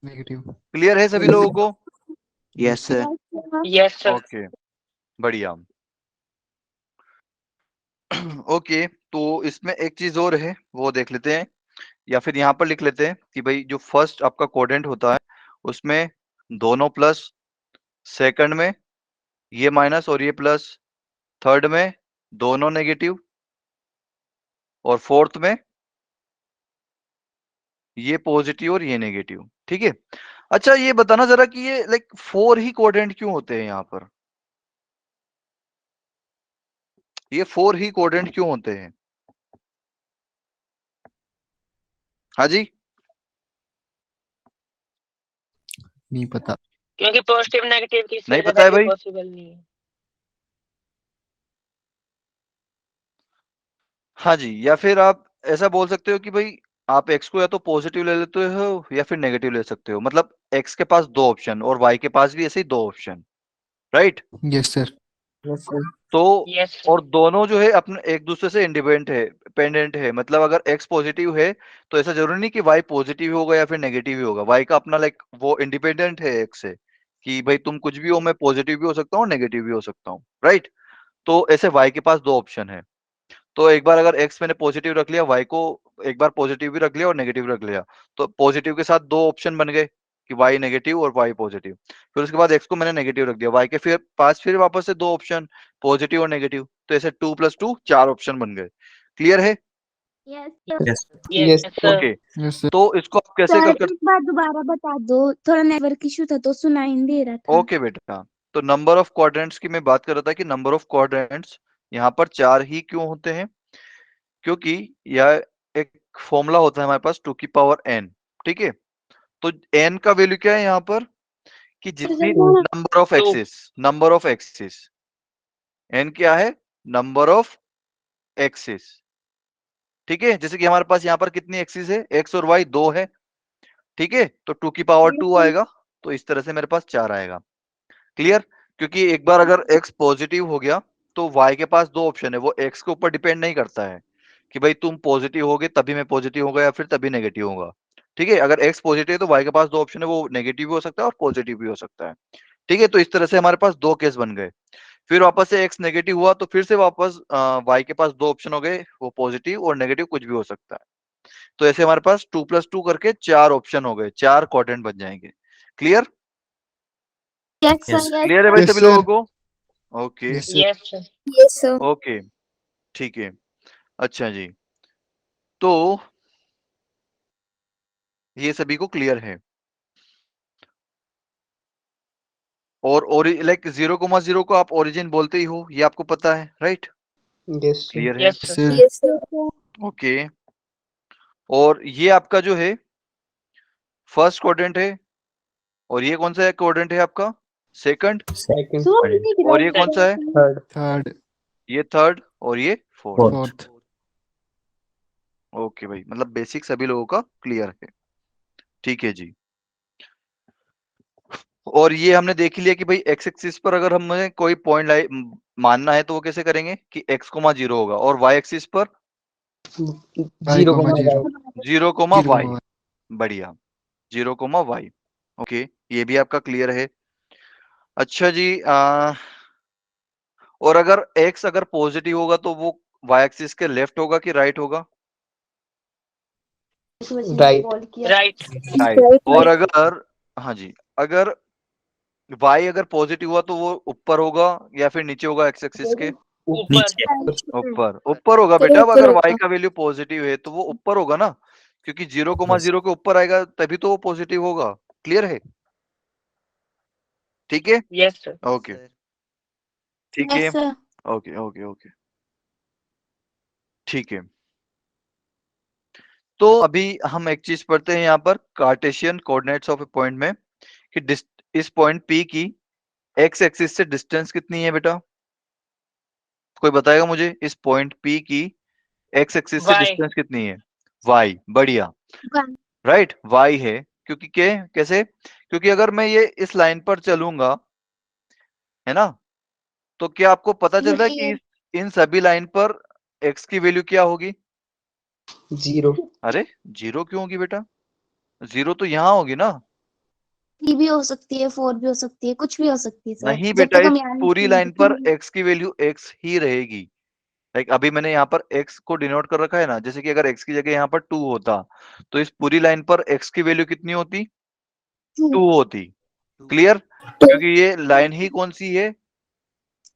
S5: Negative.
S1: क्लियर है सभी लोगों को?
S2: Yes sir.
S3: Yes, sir.
S4: Yes sir
S1: okay बढ़िया। ओके, तो इसमें एक चीज और है वो देख लेते हैं, या फिर यहाँ पर लिख लेते हैं कि भाई जो फर्स्ट आपका कोडेंट होता है उसमें दोनों प्लस, सेकंड में ये माइनस और ये प्लस, थर्ड में दोनों नेगेटिव, और फोर्थ में ये पॉजिटिव और ये नेगेटिव। ठीक है। अच्छा ये बताना जरा कि ये लाइक 4 ही कोडेंट क्यों होते हैं यहाँ पर? ये 4 ही कोडेंट क्यों होते हैं? हाँ जी,
S5: नहीं पता.
S4: क्योंकि पॉजिटिव नेगेटिव की
S1: नहीं
S4: इसमें
S1: पता है
S4: वैल्यू
S1: भाई?
S4: पॉसिबल नहीं है
S1: हाँ जी, या फिर आप ऐसा बोल सकते हो कि भाई आप x को या तो पॉजिटिव ले लेते हो या फिर नेगेटिव ले सकते हो। मतलब x के पास 2 ऑप्शन और y के पास भी ऐसे ही 2 option, right?
S5: Yes, sir.
S2: Yes sir.
S1: तो
S4: यस
S1: और दोनों जो है अपने एक दूसरे से इंडिपेंडेंट है। मतलब अगर x पॉजिटिव है तो ऐसा जरूरी नहीं कि y पॉजिटिव होगा या फिर नेगेटिव ही होगा। y का अपना लाइक वो इंडिपेंडेंट है x से, कि भाई तुम कुछ भी हो, मैं पॉजिटिव भी हो सकता हूँ, नेगेटिव भी हो सकता हूँ, राइट? तो ऐसे y के पास दो ऑप्शन है। तो एक बार अगर x मैंने पॉजिटिव रख लिया, y को एक बार पॉजिटिव भी रख लिया और नेगेटिव रख लिया, तो पॉजिटिव के साथ दो ऑप्शन बन गए कि y नेगेटिव और y पॉजिटिव। फिर उसके बाद x को मैंने नेगेटिव रख दिया, y के फिर पास फिर वापस से दो ऑप्शन, पॉजिटिव और नेगेटिव। तो ऐसे 2 + 2 4 ऑप्शन बन गए। क्लियर है?
S3: Yes
S7: Yes.
S6: Yes,
S4: sir.
S1: Okay,
S5: yes sir.
S1: तो इसको आप कैसे
S3: सर
S1: कर
S3: एक बार दोबारा बता दो, थोड़ा नेटवर्क इशू था तो सुनाई नहीं दे रहा था।
S1: ओके बेटा, तो नंबर ऑफ क्वाड्रेंट्स की मैं बात कर रहा था कि नंबर ऑफ क्वाड्रेंट्स यहाँ पर 4 ही क्यों होते हैं? क्योंकि यह एक फॉर्मूला होता है हमारे पास 2 की पावर n, ठीक है? तो n का वैल्यू क्या है यहाँ पर कि जितनी नंबर ऑफ एक्सिस n क्या है? नंबर ऑफ एक्सिस, ठीक है? जैसे कि हमारे पास यहाँ पर कितनी एक्सिस है? x और y 2 है, ठीक है? तो 2 की पावर 2 आएगा, तो इस तरह से मेरे पास 4 आएगा। क्लियर? क्योंकि एक बार अगर x पॉजिटिव हो गया तो y के पास दो ऑप्शन है, वो x के ऊपर डिपेंड नहीं करता है कि भाई तुम पॉजिटिव होगे तभी मैं पॉजिटिव होगा या फिर तभी नेगेटिव होगा, ठीक है? अगर x पॉजिटिव है तो y के पास दो ऑप्शन है, वो नेगेटिव भी हो सकता है और पॉजिटिव भी हो सकता है, ठीक है? तो इस तरह से हमारे पास दो केस बन गए। फिर वापस से x नेगेटिव हुआ तो फिर से वापस y के पास दो ऑप्शन हो गए, वो पॉजिटिव और नेगेटिव कुछ भी हो सकता है। तो ऐसे हमारे पास 2 + 2 करके 4 ऑप्शन हो गए, 4 क्वाड्रेंट बन जाएंगे। Clear?
S3: Yes
S7: Yes.
S3: Sir, yes
S1: clear है भाई
S5: Yes,
S1: सभी
S5: sir.
S1: लोगों को? Okay,
S5: yes sir.
S4: Yes, sir.
S3: Yes sir.
S1: Okay, ठीक है। अच्छा जी, तो ये सभी को क्लियर है। और लाइक 0,0 को आप ओरिजिन बोलते ही हो, ये आपको पता है, राइट?
S5: Yes sir.
S1: क्लियर है?
S4: Yes, sir.
S5: Sir.
S3: Yes sir.
S1: Okay, और ये आपका जो है फर्स्ट क्वाड्रेंट है, और ये कौन सा क्वाड्रेंट है आपका? सेकंड।
S5: सेकंड।
S1: और ये कौन सा है?
S5: थर्ड। थर्ड।
S1: ये थर्ड, और ये फोर्थ।
S7: Fourth.
S5: फोर्थ।
S1: ओके भाई, मतलब बेसिक सभी लोगों का क्लियर है, ठीक है जी। और ये हमने देख ही लिया कि भाई एक्स एक्सिस पर अगर हमें कोई पॉइंट मानना है तो वो कैसे करेंगे कि x, 0 होगा, और y एक्सिस पर
S5: 0,0।
S1: 0, बढ़िया, 0, ओके, ये भी आपका क्लियर है। अच्छा जी, और अगर x अगर पॉजिटिव होगा तो वो y एक्सिस के लेफ्ट होगा कि राइट होगा?
S5: राइट।
S4: Right.
S1: राइट। और अगर, हाँ जी, अगर y अगर पॉजिटिव हुआ तो वो ऊपर होगा या फिर नीचे होगा x एक्सिस के?
S4: Upar.
S1: ऊपर, ऊपर होगा बेटा। अब अगर y का वैल्यू पॉजिटिव है तो वो ऊपर होगा ना, क्योंकि 0,0 के ऊपर आएगा तभी तो वो पॉजिटिव होगा। क्लियर है? ठीक है,
S4: Yes, sir.
S1: ओके, ठीक है, ओके ओके ओके, ठीक है। तो अभी हम एक चीज पढ़ते हैं यहाँ पर Cartesian coordinates of A point में कि इस पॉइंट P की x एक्सिस से डिस्टेंस कितनी है बेटा? कोई बताएगा मुझे इस पॉइंट P की x एक्सिस से
S4: Y.
S1: डिस्टेंस कितनी है? y, बढ़िया, राइट, y है। क्योंकि कैसे? क्योंकि अगर मैं ये इस लाइन पर चलूंगा, है ना, तो क्या आपको पता चलता है कि इन सभी लाइन पर x की वैल्यू क्या होगी?
S5: 0।
S1: अरे 0 क्यों होगी बेटा? 0 तो यहाँ होगी ना।
S3: 3 भी हो सकती है, 4 भी हो सकती है, कुछ भी हो सकती है सर।
S1: नहीं
S3: जब
S1: बेटा,
S3: तक
S1: इस
S3: हम याद
S1: पूरी
S3: नहीं
S1: लाइन पर
S3: करेंगे।
S1: x की वैल्यू x ही रहेगी। लाइक अभी मैंने यहाँ पर x को डिनोट कर रखा है ना, जैसे कि अगर x की जगह यहाँ पर 2 होता तो इस पूरी लाइन पर x की वैल्यू कितनी होती? 2 होती। क्लियर? क्योंकि ये लाइन ही कौन सी है?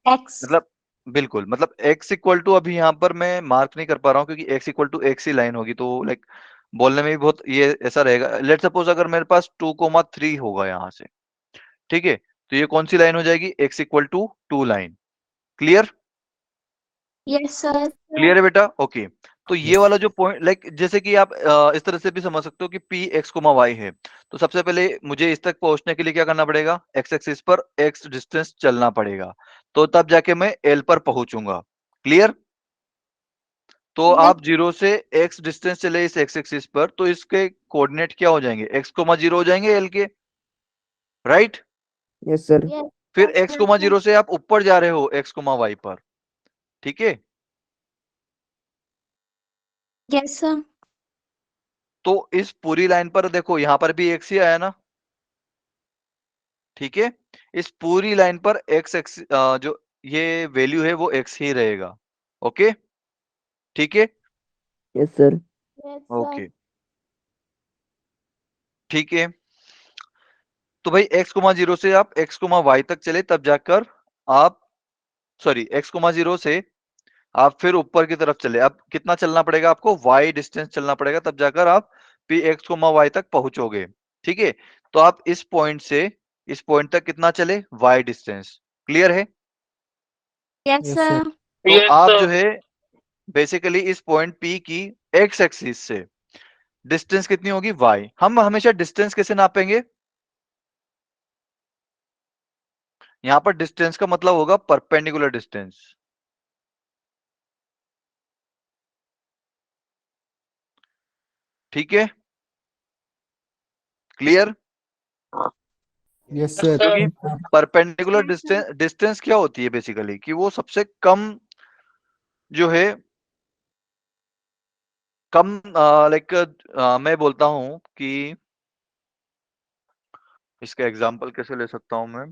S3: X
S1: मतलब बिल्कुल, मतलब x इक्वल टू, अभी यहाँ पर मैं मार्क नहीं कर पा रहा हूँ क्योंकि x इक्वल टू x ही लाइन होगी, तो लाइक बोलने में भी बहुत ये ऐसा रहेगा। लेट सपोज अगर मेरे पास 2,3 होगा यहाँ से, ठीक है, तो ये कौन सी लाइन हो जाएगी? x equal to 2 line. Clear?
S3: Yes sir.
S1: Clear है बेटा? ओके, तो ये वाला जो पॉइंट, लाइक जैसे कि आप इस तरह से भी समझ सकते हो कि p x, y है, तो सबसे पहले मुझे इस तक पहुंचने के लिए क्या करना पड़ेगा? x एक्सिस पर x डिस्टेंस चलना पड़ेगा, तो तब जाके मैं l पर पहुंचूंगा। क्लियर? तो आप 0 से x डिस्टेंस चले इस x एक्सिस पर, तो इसके कोऑर्डिनेट क्या हो जाएंगे? x, 0 हो जाएंगे l के, राइट?
S5: Yes sir.
S1: फिर x, 0 से आप ऊपर जा रहे हो x, y पर, ठीक है?
S3: Yes sir.
S1: तो इस पूरी लाइन पर देखो, यहां पर भी x ही आया ना, ठीक है? इस पूरी लाइन पर जो ये वैल्यू है वो x ही रहेगा। ओके, ठीक है,
S5: yes sir.
S3: Yes,
S1: okay,
S3: sir.
S1: ठीक है। तो भाई x,0 से आप x,y तक चले तब जाकर आप, सॉरी, x,0 से आप फिर ऊपर की तरफ चले। अब कितना चलना पड़ेगा आपको? y डिस्टेंस चलना पड़ेगा तब जाकर आप p x, y तक पहुंचोगे। ठीक है, तो आप इस पॉइंट से इस पॉइंट तक कितना चले? y distance. क्लियर है?
S3: Yes,
S5: yes
S3: sir.
S5: सर।
S1: तो
S4: यस
S1: आप
S4: सर।
S1: जो है बेसिकली इस पॉइंट p की x एक्सिस से डिस्टेंस कितनी होगी? y। हम हमेशा डिस्टेंस कैसे नापेंगे? यहां पर डिस्टेंस का मतलब होगा परपेंडिकुलर डिस्टेंस। ठीक है, clear?
S5: Yes
S4: yes
S5: sir.
S4: Sir.
S1: क्योंकि परपेंडिकुलर डिस्टेंस क्या होती है बेसिकली कि वो सबसे कम जो है, कम, लाइक मैं बोलता हूं कि इसका एग्जांपल कैसे ले सकता हूं मैं?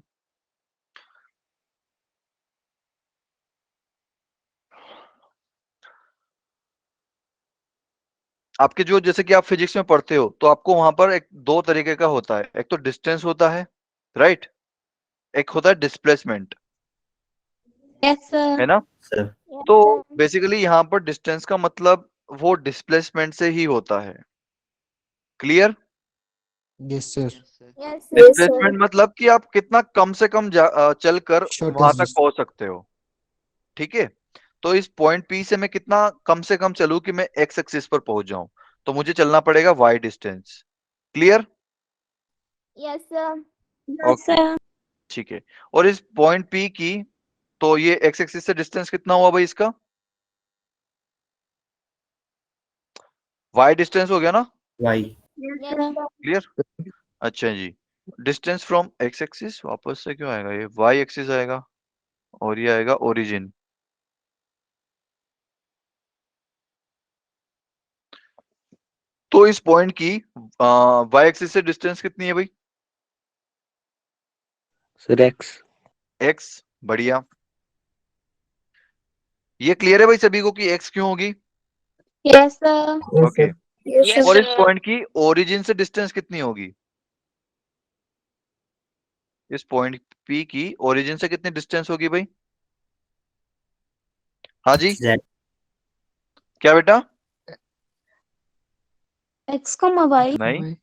S1: आपके जो, जैसे कि आप फिजिक्स में पढ़ते हो तो आपको वहां पर एक दो तरीके का होता है, एक तो डिस्टेंस होता है, राइट, एक होता है डिस्प्लेसमेंट,
S3: Yes, sir.
S1: है ना?
S2: सर।
S3: Yes,
S1: तो
S3: sir.
S1: बेसिकली यहाँ पर डिस्टेंस का मतलब वो डिस्प्लेसमेंट से ही होता है। Clear?
S5: Yes sir.
S3: Yes, sir.
S1: Displacement मतलब कि आप कितना कम से कम चलकर वहां तक
S5: शॉर्टेस्ट।
S1: पहुंच सकते हो। ठीक है, तो इस पॉइंट पी से मैं कितना कम से कम चलूं कि मैं एक्स एक्सिस पर पहुंच जाऊं, तो मुझे चलना पड़ेगा y distance. Clear?
S3: Yes, sir.
S1: Okay, ठीक है। और इस पॉइंट पी की, तो ये एक्स एक्सिस से डिस्टेंस कितना हुआ भाई इसका? वाई डिस्टेंस हो गया ना?
S2: वाई।
S3: Yes, sir.
S1: क्लियर? अच्छा जी, डिस्टेंस फ्रॉम एक्स एक्सिस वापस से क्यों आएगा? ये वाई एक्सिस आएगा और ये आएगा ओरिजिन। तो इस पॉइंट की वाई एक्सिस से डिस्टेंस कितनी है भाई?
S5: Sir x.
S1: एक्स। बढ़िया, ये क्लियर है भाई सभी को कि एक्स क्यों होगी?
S3: Yes, sir.
S5: Yes
S1: okay,
S5: sir.
S4: Yes
S1: और इस
S4: सर।
S1: पॉइंट की ओरिजिन से डिस्टेंस कितनी होगी? इस पॉइंट पी की ओरिजिन से कितनी डिस्टेंस होगी भाई? हाँ जी,
S2: जेड।
S1: क्या बेटा?
S3: X, y.
S1: नहीं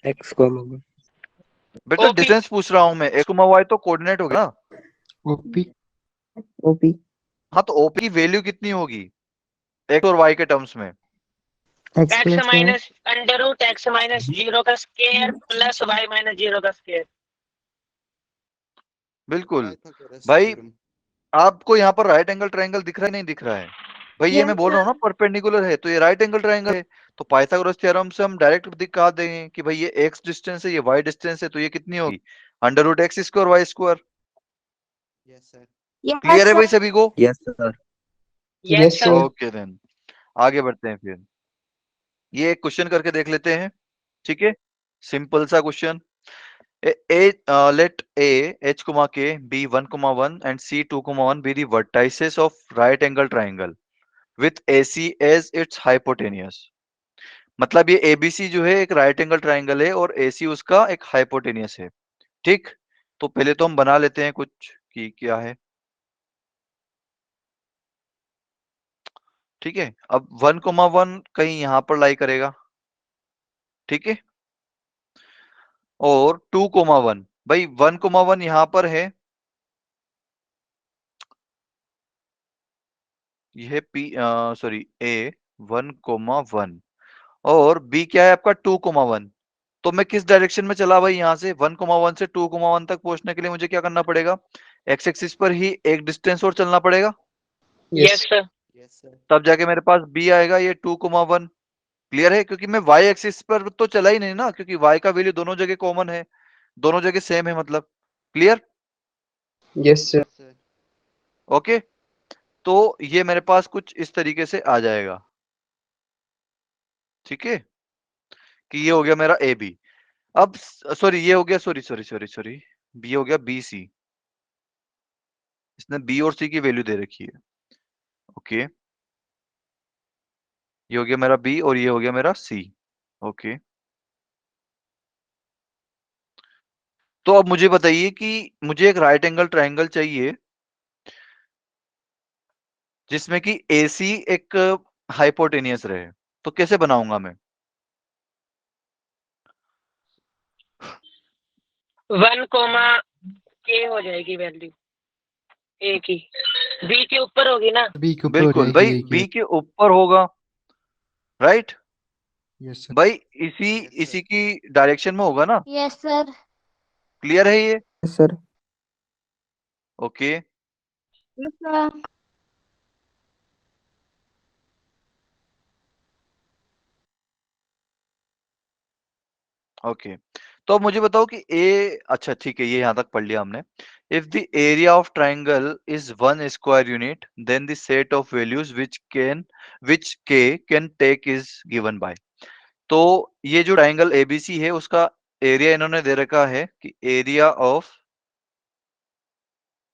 S5: एक्स कॉम होगा।
S1: बेटा,
S4: ओपी।
S1: डिस्टेंस पूछ रहा हूं मैं, एक्स वाई तो कोऑर्डिनेट हो गया ना।
S5: ओपी। ओपी।
S1: हाँ, तो ओपी की वैल्यू कितनी होगी एक्स और वाई के टर्म्स में?
S5: X
S4: X
S5: plus Y.
S4: Minus under root X minus zero का square plus Y minus zero का स्क्वायर।
S1: बिल्कुल भाई। आपको यहाँ पर राइट एंगल ट्रायंगल दिख रहा है नहीं दिख रहा है? भाई ये मैं बोल रहा हूँ ना परपेंडिकुलर है, तो ये राइट एंगल ट्रायंगल है। तो पाइथागोरस थ्योरम से हम डायरेक्ट दिखा देंगे कि भाई ये एक्स डिस्टेंस है, ये वाई डिस्टेंस है, तो ये कितनी होगी? Under root x square y square.
S3: Yes,
S1: clear है
S3: sir.
S1: भाई सभी को?
S2: Yes sir.
S4: Yes
S5: yes
S4: sir.
S5: Sir.
S1: Okay then, आगे बढ़ते हैं फिर। ये एक क्वेश्चन करके देख लेते हैं, ठीक है? सिंपल सा question. Let A h comma k be 1 comma 1 and C 2 comma 1 be the vertices of right angle triangle with AC as its hypotenuse। मतलब ये ABC जो है एक राइट एंगल ट्राइंगल है और AC उसका एक हाइपोटेनियस है। ठीक, तो पहले तो हम बना लेते हैं कुछ कि क्या है। ठीक है, अब 1 कोमा 1 कहीं यहां पर लाई करेगा, ठीक है, और 2 कोमा 1, भाई 1 कोमा 1 यहां पर है, यह पी, सॉरी, ए 1 कोमा 1 और बी क्या है आपका 2 कोमा 1। तो मैं किस डायरेक्शन में चला भाई? यहां से 1 कोमा 1 से 2 कोमा 1 तक पहुंचने के लिए मुझे क्या करना पड़ेगा? एक्स एक्सिस पर ही एक डिस्टेंस और चलना पड़ेगा,
S4: यस सर।
S1: तब जाके मेरे पास बी आएगा ये 2 कोमा 1। क्लियर है? क्योंकि मैं वाई एक्सिस पर तो चला ही नहीं ना, क्योंकि वाई का वैल्यू दोनों जगह कॉमन है, दोनों जगह सेम है मतलब। क्लियर?
S5: Yes sir.
S1: ओके, तो ये मेरे पास कुछ इस तरीके से आ जाएगा, ठीक है, कि ये हो गया मेरा ए बी। अब सॉरी, ये हो गया, sorry sorry sorry sorry, B हो गया बी सी, इसने बी और सी की वैल्यू दे रखी है। ओके, ये हो गया मेरा बी और ये हो गया मेरा सी। ओके, तो अब मुझे बताइए कि मुझे एक राइट एंगल ट्रायंगल चाहिए जिसमें कि AC एक हाइपोटेनियस रहे, तो कैसे बनाऊंगा मैं?
S4: 1 कोमा के हो जाएगी वैल्यू ए की, बी के ऊपर होगी ना।
S5: बी के ऊपर हो
S1: बिल्कुल
S5: जाएगी
S1: भाई,
S5: एक
S1: बी के ऊपर होगा, राइट
S5: यस सर।
S1: भाई, इसी की डायरेक्शन में होगा ना।
S3: Yes sir.
S1: क्लियर है ये?
S5: Yes sir.
S1: Okay,
S3: yes sir.
S1: Okay, तो अब मुझे बताओ कि ए, अच्छा ठीक है, ये यहां तक पढ़ लिया हमने। If the area of triangle is 1 square unit then the set of values which के can take is given by. तो ये जो ट्राइंगल एबीसी है उसका एरिया इन्होंने दे रखा है कि area of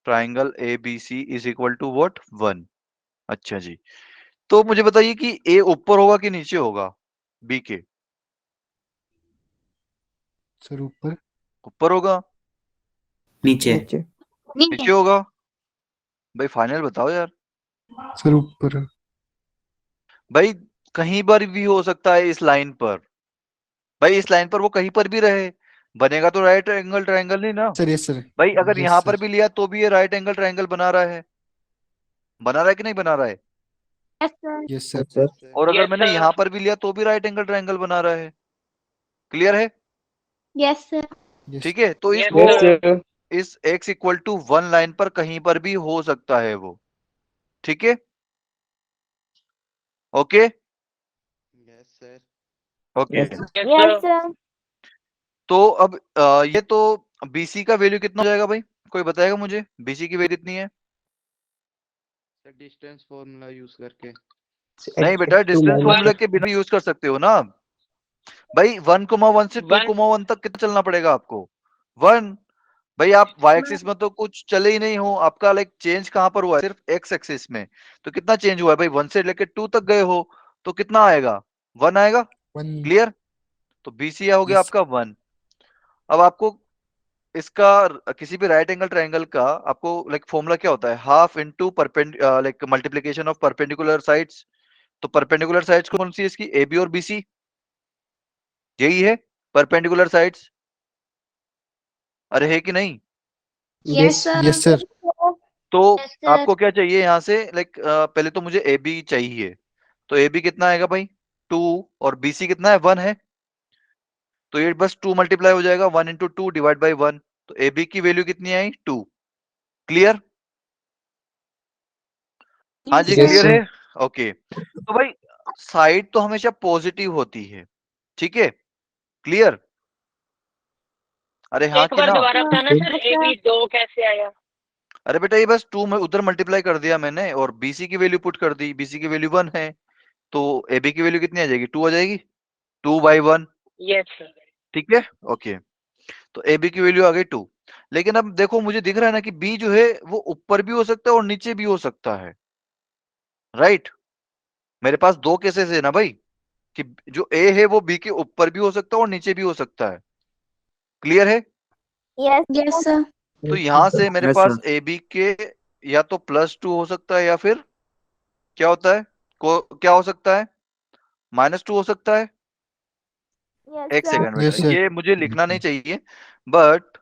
S1: triangle ABC is equal to what, 1। अच्छा जी, तो मुझे बताइए कि ए ऊपर होगा कि नीचे होगा बी के?
S5: सर ऊपर।
S1: ऊपर होगा,
S2: नीचे।
S5: नीचे।
S1: नीचे होगा? भाई फाइनल बताओ यार।
S5: सर ऊपर।
S1: भाई कहीं पर भी हो सकता है इस लाइन पर, भाई इस लाइन पर वो कहीं पर भी रहे, बनेगा तो राइट एंगल ट्रायंगल नहीं ना।
S5: Sir yes sir.
S1: भाई अगर
S5: यस
S1: यहां पर
S5: सर।
S1: भी लिया तो भी ये राइट एंगल ट्रायंगल बना रहा है, बना रहा है कि नहीं बना रहा है?
S3: Yes sir.
S5: Yes sir.
S1: और अगर
S4: यस
S1: मैंने
S4: सर।
S1: यहां पर भी लिया तो भी राइट एंगल ट्रायंगल बना रहा है। क्लियर है?
S3: Yes sir.
S5: यस
S1: ठीक है, तो
S4: यस
S1: वो
S4: सर।
S1: इस x इक्वल टू 1 लाइन पर कहीं पर भी हो सकता है वो। ठीक है, okay
S2: yes sir.
S1: Okay.
S5: Yes sir.
S4: Yes
S3: yes
S4: sir.
S3: Sir.
S1: तो अब ये तो BC का वैल्यू कितना हो जाएगा भाई, कोई बताएगा मुझे? BC की वैल्यू कितनी है?
S2: सर डिस्टेंस फॉर्मूला यूज करके।
S1: नहीं बेटा, डिस्टेंस फॉर्मूला के बिना यूज कर सकते हो ना आप। भाई 1,1 से
S4: 1
S1: 2,1 तक कितना चलना पड़ेगा आपको? 1। भाई आप वाई एक्सिस में तो कुछ चले ही नहीं हो, आपका लाइक चेंज कहां पर हुआ है? सिर्फ एक्स एक्सिस में। तो कितना चेंज हुआ है भाई? 1 से लेकर 2 तक गए हो, तो कितना आएगा? 1 आएगा।
S5: 1।
S1: क्लियर? तो BC हो गया
S5: यस।
S1: आपका 1। अब आपको इसका किसी भी राइट एंगल ट्रायंगल का आपको लाइक फॉर्मूला क्या होता है? Half into like multiplication of perpendicular sides. तो परपेंडिकुलर साइड्स कौन सी है इसकी? AB और BC, यही है परपेंडिकुलर साइड्स। अरे है कि नहीं?
S5: Yes yes sir.
S1: तो
S3: यस सर।
S1: आपको क्या चाहिए यहाँ से? लाइक पहले तो मुझे AB चाहिए, तो AB कितना आएगा भाई? 2। और BC कितना है? 1 है। तो ये बस 2 मल्टीप्लाई हो जाएगा, 1 इंटू 2 डिवाइड बाई 1। तो AB की वैल्यू कितनी आई? 2। क्लियर? हाँ जी,
S5: यस
S1: क्लियर
S5: सर।
S1: है। ओके, तो भाई साइड तो हमेशा पॉजिटिव होती है, ठीक है? क्लियर? अरे हाँ
S4: एक
S1: कि
S4: बार
S1: ना?
S4: दोबारा बताना सर, ए बी 2 कैसे आया?
S1: अरे बेटा ये बस 2 में उधर मल्टीप्लाई कर दिया मैंने और BC की वैल्यू पुट कर दी। BC की वैल्यू 1 है, तो AB की वैल्यू कितनी आ जाएगी? 2 आ जाएगी। 2/1।
S4: Yes sir.
S1: ठीक है, ओके। तो AB की वैल्यू आ गई 2। लेकिन अब देखो मुझे दिख रहा है ना कि B जो है वो ऊपर भी हो सकता है और नीचे भी हो सकता है, राइट? मेरे पास दो केसेस है ना भाई, कि जो A है वो B के ऊपर भी हो सकता है और नीचे भी हो सकता है। क्लियर है?
S3: Yes sir.
S1: तो यहां से मेरे
S2: यस
S1: पास
S2: सर।
S1: AB के या तो +2 हो सकता है या फिर क्या होता है, क्या हो सकता है? -2 हो सकता है।
S3: यस
S1: एक
S3: सर।
S1: सेकंड बेटा,
S5: यस सर।
S1: ये मुझे लिखना नहीं चाहिए, बट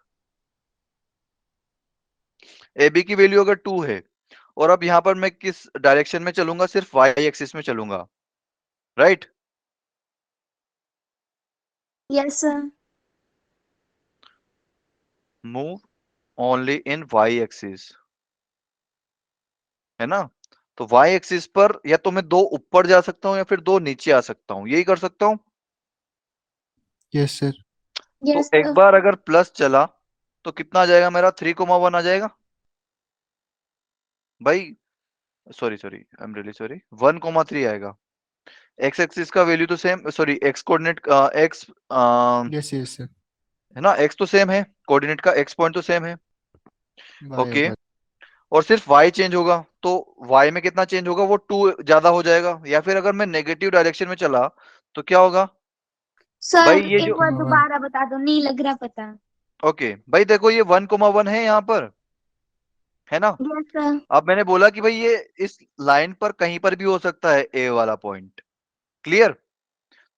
S1: AB की वैल्यू अगर 2 है और अब यहां पर मैं किस डायरेक्शन में चलूंगा? सिर्फ Y एक्सिस में चलूंगा, right?
S3: Yes sir.
S1: Move only in Y axis, है ना? तो Y एक्सिस पर या तो मैं 2 ऊपर जा सकता हूं या फिर 2 नीचे आ सकता हूं, यही कर सकता हूं।
S5: Yes sir.
S1: तो एक बार अगर प्लस चला तो कितना आ जाएगा मेरा? 3,1 आ जाएगा भाई। Sorry sorry, I am really sorry, 1,3 आएगा। एक्स एक्सिस का वैल्यू तो same, sorry x coordinate x
S5: yes yes sir.
S1: है ना, एक्स तो सेम है, कोऑर्डिनेट का एक्स पॉइंट तो सेम है।
S5: Bye
S1: okay,
S5: bye.
S1: और सिर्फ y चेंज होगा, तो y में कितना चेंज होगा, वो 2 ज्यादा हो जाएगा। या फिर अगर मैं नेगेटिव डायरेक्शन में चला तो क्या होगा
S3: सर
S1: भाई, ये
S3: एक
S1: जो
S3: बार दोबारा बता दो, नहीं लग रहा पता।
S1: ओके भाई देखो, ये 1,1 है यहाँ पर, है ना।
S3: Yes sir.
S1: अब मैंने बोला कि भाई ये इस लाइन पर कहीं पर भी हो सकता है ए वाला पॉइंट। क्लियर।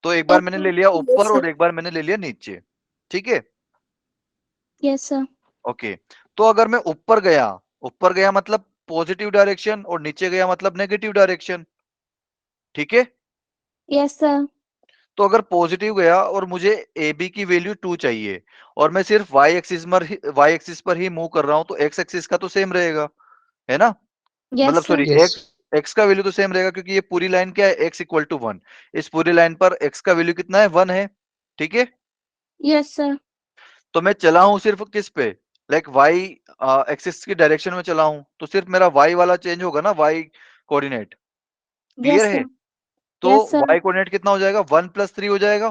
S1: तो एक बार मैंने ले लिया ऊपर और एक बार मैंने ले लिया नीचे। ठीक है।
S3: Yes sir.
S1: ओके। तो अगर मैं ऊपर गया मतलब पॉजिटिव डायरेक्शन, और नीचे गया मतलब नेगेटिव डायरेक्शन। ठीक है।
S3: Yes sir.
S1: तो अगर पॉजिटिव गया और मुझे ए बी की वैल्यू 2 चाहिए, और मैं सिर्फ वाई एक्सिस पर ही मूव कर रहा हूं, तो एक्स एक्सिस का तो सेम रहेगा, है ना। मतलब
S3: yes sir.
S1: Sorry,
S5: Yes.
S1: X का वैल्यू तो सेम रहेगा, क्योंकि ये पूरी लाइन क्या है, एक्स इक्वल टू 1। इस पूरी लाइन पर एक्स का वैल्यू कितना है, 1 है। ठीक है।
S3: Yes sir.
S1: तो मैं चला हूं सिर्फ किस पे, लाइक वाई एक्सिस की डायरेक्शन में चला हूं, तो सिर्फ मेरा वाई वाला चेंज होगा ना, वाई कोऑर्डिनेट। क्लियर
S3: यस
S1: है।
S3: सर।
S1: तो
S3: यस सर।
S1: वाई कोऑर्डिनेट कितना हो जाएगा, 1+3 हो जाएगा,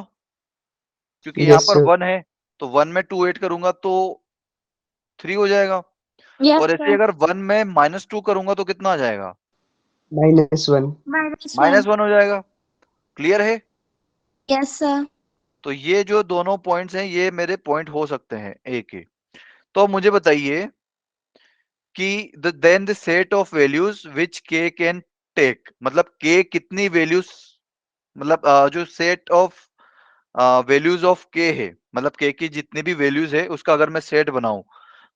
S1: क्योंकि यहाँ
S5: Yes,
S1: पर
S5: sir.
S1: 1 है। तो 1 में 2 ऐड करूंगा तो 3 हो जाएगा।
S3: यस
S1: और ऐसे
S3: सर।
S1: अगर 1 में -2 करूंगा तो कितना आ जाएगा,
S5: -1.
S3: -1।
S1: -1 हो जाएगा। क्लियर है।
S3: Yes sir.
S1: तो ये जो दोनों पॉइंट्स हैं, ये मेरे पॉइंट हो सकते हैं ए के। तो अब मुझे बताइए कि then the set of values which के कैन टेक, मतलब के कितनी वैल्यूज, मतलब जो सेट ऑफ वैल्यूज ऑफ के है, मतलब के की जितनी भी वैल्यूज है उसका अगर मैं सेट बनाऊं,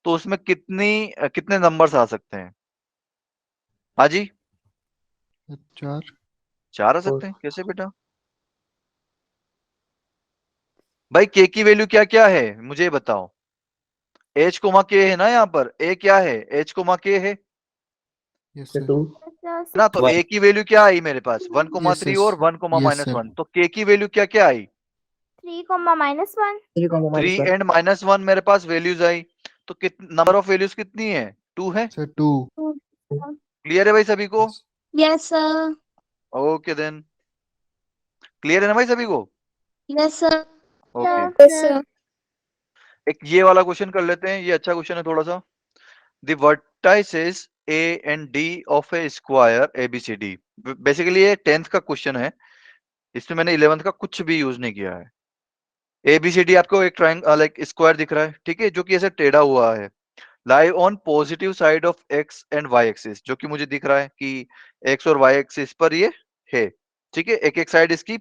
S1: तो उसमें कितने नंबर्स आ सकते हैं। हाँ जी,
S5: 4.
S1: 4 आ
S5: और
S1: सकते हैं। कैसे बेटा। भाई के की वैल्यू क्या क्या है मुझे ये बताओ। एच कोमा के है ना, यहाँ पर ए क्या है, एच कोमा के है
S5: Yes, sir.
S2: 2.
S1: ना। तो ए की वैल्यू क्या आई मेरे पास, 1,3
S5: Yes,
S1: और 1,
S5: yes, sir.
S1: -1। तो के की वैल्यू क्या क्या आई,
S3: 3, -1।
S1: 3 एंड -1 मेरे पास वैल्यूज आई। तो नंबर ऑफ वैल्यूज कितनी है, 2 है।
S5: Sir, 2.
S1: क्लियर है भाई सभी को।
S5: Yes.
S3: Yes sir.
S1: Okay then, clear है ना भाई सभी को।
S3: Yes sir.
S1: Okay.
S3: Yes sir.
S1: एक ये वाला क्वेश्चन कर लेते हैं, ये अच्छा क्वेश्चन है थोड़ा सा। The vertices A and D of a square ABCD. Basically ये 10th का क्वेश्चन है, इसमें मैंने 11th का कुछ भी यूज नहीं किया है। एबीसीडी आपको एक ट्रायंगल लाइक स्क्वायर दिख रहा है, ठीक है, जो कि ऐसे टेढ़ा हुआ है, lie on positive side of x and y axis, जो कि मुझे दिख रहा है कि एक्स और वाई एक्सिस पर ये है। ठीक है, एक एक साइड इसकी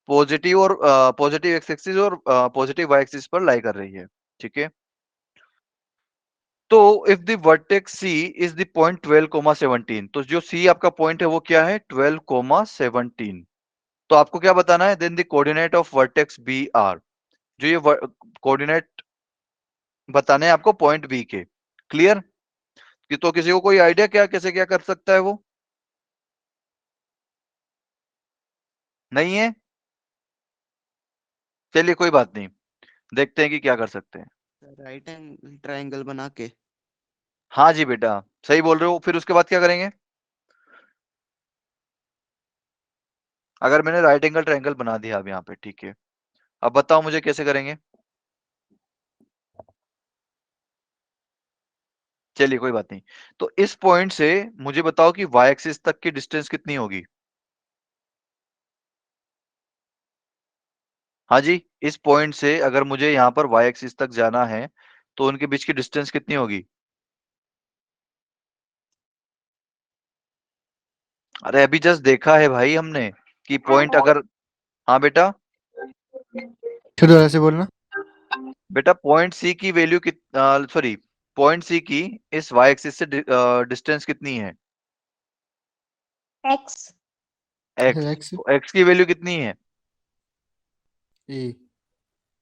S1: पॉजिटिव और पॉजिटिव एक्स एक्सिस और पॉजिटिव वाई एक्सिस पर लाई कर रही है। ठीक है। तो if the vertex C is the point 12,17, तो जो सी आपका पॉइंट है वो क्या है, 12,17। तो आपको क्या बताना है, then the coordinate of vertex B are, जो ये कोऑर्डिनेट बताने हैं आपको पॉइंट बी के। क्लियर। कि तो किसी को कोई आइडिया क्या, कैसे क्या कर सकता है वो, नहीं है। चलिए कोई बात नहीं, देखते हैं कि क्या कर सकते हैं।
S2: राइट एंगल ट्रायंगल बना के।
S1: हाँ जी बेटा, सही बोल रहे हो। फिर उसके बाद क्या करेंगे, अगर मैंने राइट एंगल ट्रायंगल बना दिया अब यहाँ पे, ठीक है, अब बताओ मुझे कैसे करेंगे। चलिए कोई बात नहीं। तो इस पॉइंट से मुझे बताओ कि y एक्सिस तक की डिस्टेंस कितनी होगी। हाँ जी, इस पॉइंट से अगर मुझे यहाँ पर y एक्सिस तक जाना है, तो उनके बीच की डिस्टेंस कितनी होगी। अरे अभी जस्ट देखा है भाई हमने कि पॉइंट अगर, हाँ बेटा,
S5: फिर दोबारा से बोलना.
S1: बेटा पॉइंट सी की वैल्यू सॉरी, पॉइंट सी की इस y एक्सिस से डिस्टेंस कितनी है,
S3: एक्स।
S1: x।
S5: X.
S1: तो x की वैल्यू कितनी है,
S5: A.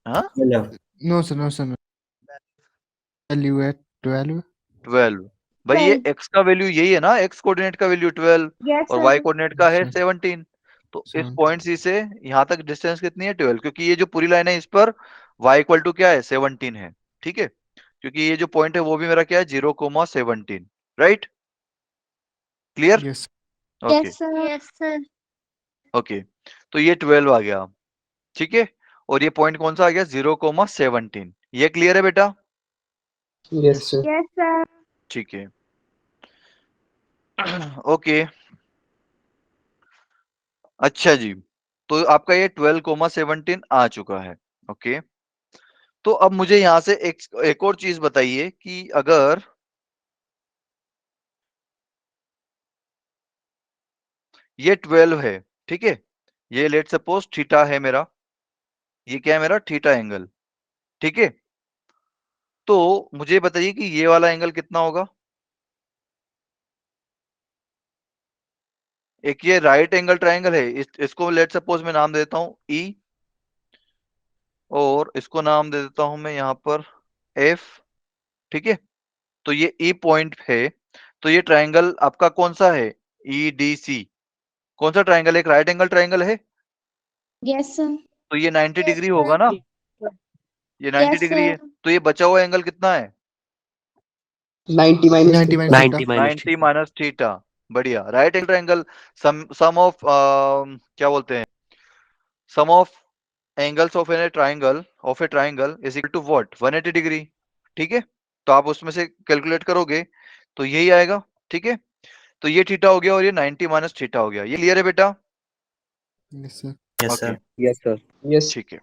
S1: हाँ,
S5: No, sir. No, sir. No. Value at 12.
S1: 12। भाई ये x का वैल्यू यही है ना, x कोऑर्डिनेट का वैल्यू 12
S3: यस
S1: और
S3: सर।
S1: y कोऑर्डिनेट का है
S5: Sir.
S1: 17। तो इस
S5: 7.
S1: पॉइंट सी से यहाँ तक डिस्टेंस कितनी है, 12, क्योंकि ये जो पूरी लाइन है इस पर y इक्वल टू क्या है, 17 है। ठीक है, क्योंकि ये जो पॉइंट है वो भी मेरा क्या है, 0,17। Right. Clear.
S5: Yes.
S1: Okay.
S3: Yes sir. Yes sir.
S1: Okay. तो ये 12 आ गया। ठीक है। और ये पॉइंट कौन सा आ गया, 0,17। ये क्लियर है बेटा।
S5: Yes, sir.
S3: Yes sir.
S1: ठीक है। ओके, अच्छा जी, तो आपका ये 12,17 आ चुका है। ओके, तो अब मुझे यहां से एक और चीज बताइए कि अगर ये 12 है, ठीक है, ये लेट सपोज थीटा है मेरा, ये क्या है मेरा थीटा एंगल, ठीक है, तो मुझे बताइए कि ये वाला एंगल कितना होगा। एक ये राइट एंगल ट्राइंगल है, इसको लेट सपोज मैं नाम देता हूं ई, और इसको नाम दे देता हूं मैं यहां पर एफ, ठीक है, तो ये ई पॉइंट है, तो ये ट्राइंगल आपका कौन सा है, ई डी सी, कौन सा ट्राइंगल है, एक राइट एंगल ट्राइंगल है,
S3: यस सर।
S1: तो ये 90 डिग्री होगा ना, ये 90
S3: यस
S1: डिग्री है,
S3: सर।
S1: तो ये बचा हुआ एंगल कितना है,
S5: 90 माइनस
S7: 90 माइनस
S1: 90 माइनस थीटा। बढ़िया, right angle triangle, sum of क्या बोलते हैं, sum of angles of a triangle is equal to what, 180 degree, ठीक है, तो आप उसमें से कैलकुलेट करोगे तो यही आएगा, ठीक है, तो ये थीटा हो गया और ये 90 माइनस थीटा हो गया, ये क्लियर है बेटा।
S5: Yes sir.
S7: Yes
S1: okay,
S7: sir yes sir
S5: yes
S1: ठीक है,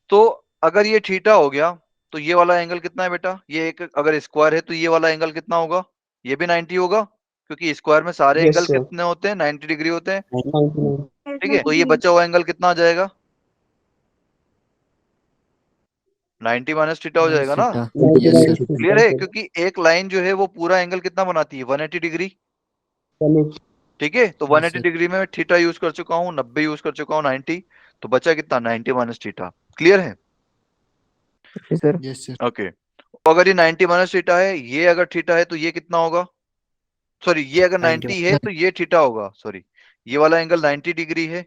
S1: तो अगर ये थीटा हो गया तो ये वाला एंगल कितना है बेटा, ये एक अगर स्क्वायर है तो ये वाला एंगल कितना होगा, ये भी 90 होगा, क्योंकि स्क्वायर में सारे
S5: यस
S1: एंगल
S5: सर
S1: कितने होते हैं, 90 डिग्री होते हैं,
S5: 99
S1: ठीक है, तो ये बचा हुआ एंगल कितना आ जाएगा, 90 माइनस थीटा हो जाएगा ना,
S5: यस सर।
S1: क्लियर है, क्योंकि एक लाइन जो है वो पूरा एंगल कितना बनाती है, 180 डिग्री, ठीक है, तो
S5: Yes,
S1: 180
S5: sir.
S1: डिग्री में थीटा यूज कर चुका हूँ, 90 यूज कर चुका हूँ, 90, तो बचा कितना, 90 माइनस थीटा, क्लियर है।
S7: Sir
S5: yes sir.
S1: ओके, तो अगर ये 90 माइनस थीटा है, ये अगर थीटा है तो ये कितना होगा, सॉरी ये अगर
S7: 90
S1: 90 है तो ये थीटा होगा, सॉरी ये वाला एंगल 90 डिग्री है,